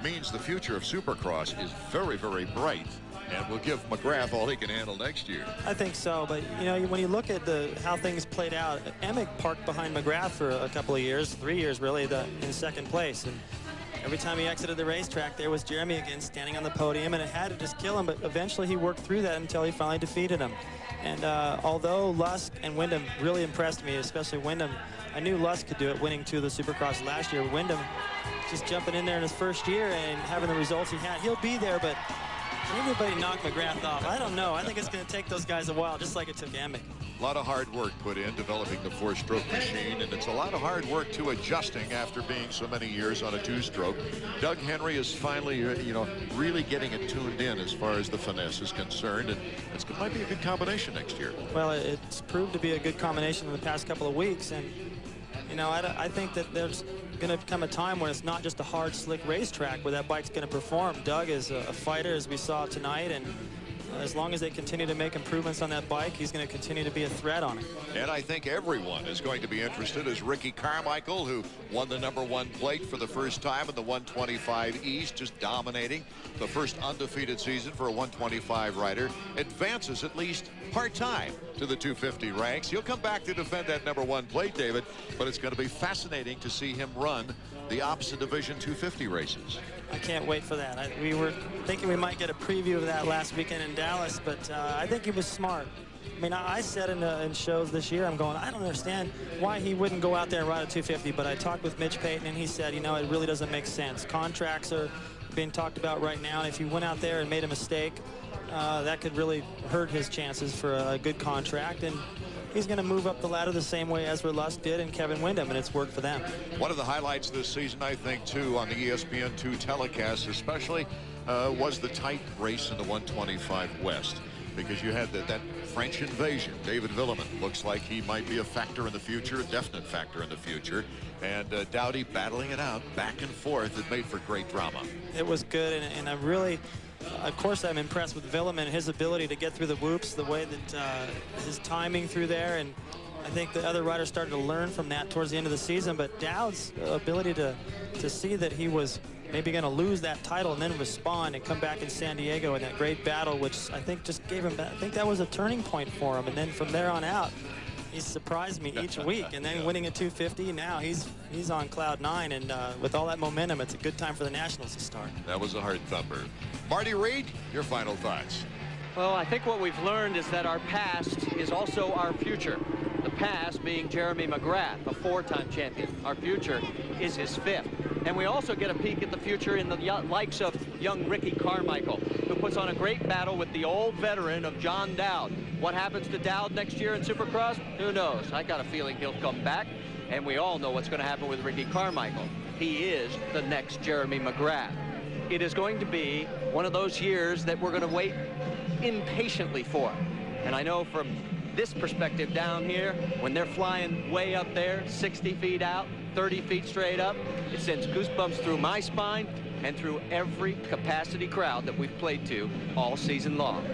means the future of Supercross is very, very bright, and will give McGrath all he can handle next year. I think so, but you know, when you look at how things played out, Emig parked behind McGrath for a couple of years, 3 years really, in second place. And every time he exited the racetrack, there was Jeremy again standing on the podium, and it had to just kill him, but eventually he worked through that until he finally defeated him. And although Lusk and Windham really impressed me, especially Windham, I knew Lusk could do it, winning 2 of the Supercross last year. Windham just jumping in there in his first year and having the results he had. He'll be there, but can anybody knock McGrath off? I don't know. I think it's going to take those guys a while, just like it took Emig. A lot of hard work put in developing the 4-stroke machine, and it's a lot of hard work to adjusting after being so many years on a 2-stroke. Doug Henry is finally, you know, really getting it tuned in as far as the finesse is concerned, and it might be a good combination next year. Well, it's proved to be a good combination in the past couple of weeks, and you know, I think that there's going to come a time when it's not just a hard, slick racetrack where that bike's going to perform. Doug is a fighter, as we saw tonight, and as long as they continue to make improvements on that bike, he's going to continue to be a threat on it. And I think everyone is going to be interested as Ricky Carmichael, who won the #1 plate for the first time in the 125 East, just dominating the first undefeated season for a 125 rider, advances at least part-time to the 250 ranks. He'll come back to defend that #1 plate, David, but it's going to be fascinating to see him run the opposite division 250 races. I can't wait for that. We were thinking we might get a preview of that last weekend in Dallas, but I think he was smart. I mean, I said in shows this year, I'm going, I don't understand why he wouldn't go out there and ride a 250, but I talked with Mitch Payton, and he said, you know, it really doesn't make sense. Contracts are being talked about right now, and if he went out there and made a mistake, that could really hurt his chances for a good contract, and he's going to move up the ladder the same way Ezra Lusk did and Kevin Windham, and it's worked for them. One of the highlights this season, I think, too, on the ESPN2 telecast especially, was the tight race in the 125 West, because you had that French invasion. David Villemin looks like he might be a factor in the future, a definite factor in the future, and Dowdy battling it out back and forth. It made for great drama. It was good, and I really of course, I'm impressed with Villeman and his ability to get through the whoops, the way that his timing through there, and I think the other riders started to learn from that towards the end of the season. But Dowd's ability to see that he was maybe going to lose that title and then respond and come back in San Diego in that great battle, which I think just gave him, I think that was a turning point for him. And then from there on out, he's surprised me each week. And then winning a 250, now he's on cloud 9. And with all that momentum, it's a good time for the Nationals to start. That was a hard thumper. Marty Reed, your final thoughts. Well, I think what we've learned is that our past is also our future. The past being Jeremy McGrath, a 4-time champion. Our future is his 5th. And we also get a peek at the future in the likes of young Ricky Carmichael, who puts on a great battle with the old veteran of John Dowd. What happens to Dowd next year in Supercross? Who knows? I got a feeling he'll come back. And we all know what's going to happen with Ricky Carmichael. He is the next Jeremy McGrath. It is going to be one of those years that we're going to wait impatiently for. And I know from this perspective down here, when they're flying way up there, 60 feet out, 30 feet straight up, it sends goosebumps through my spine and through every capacity crowd that we've played to all season long.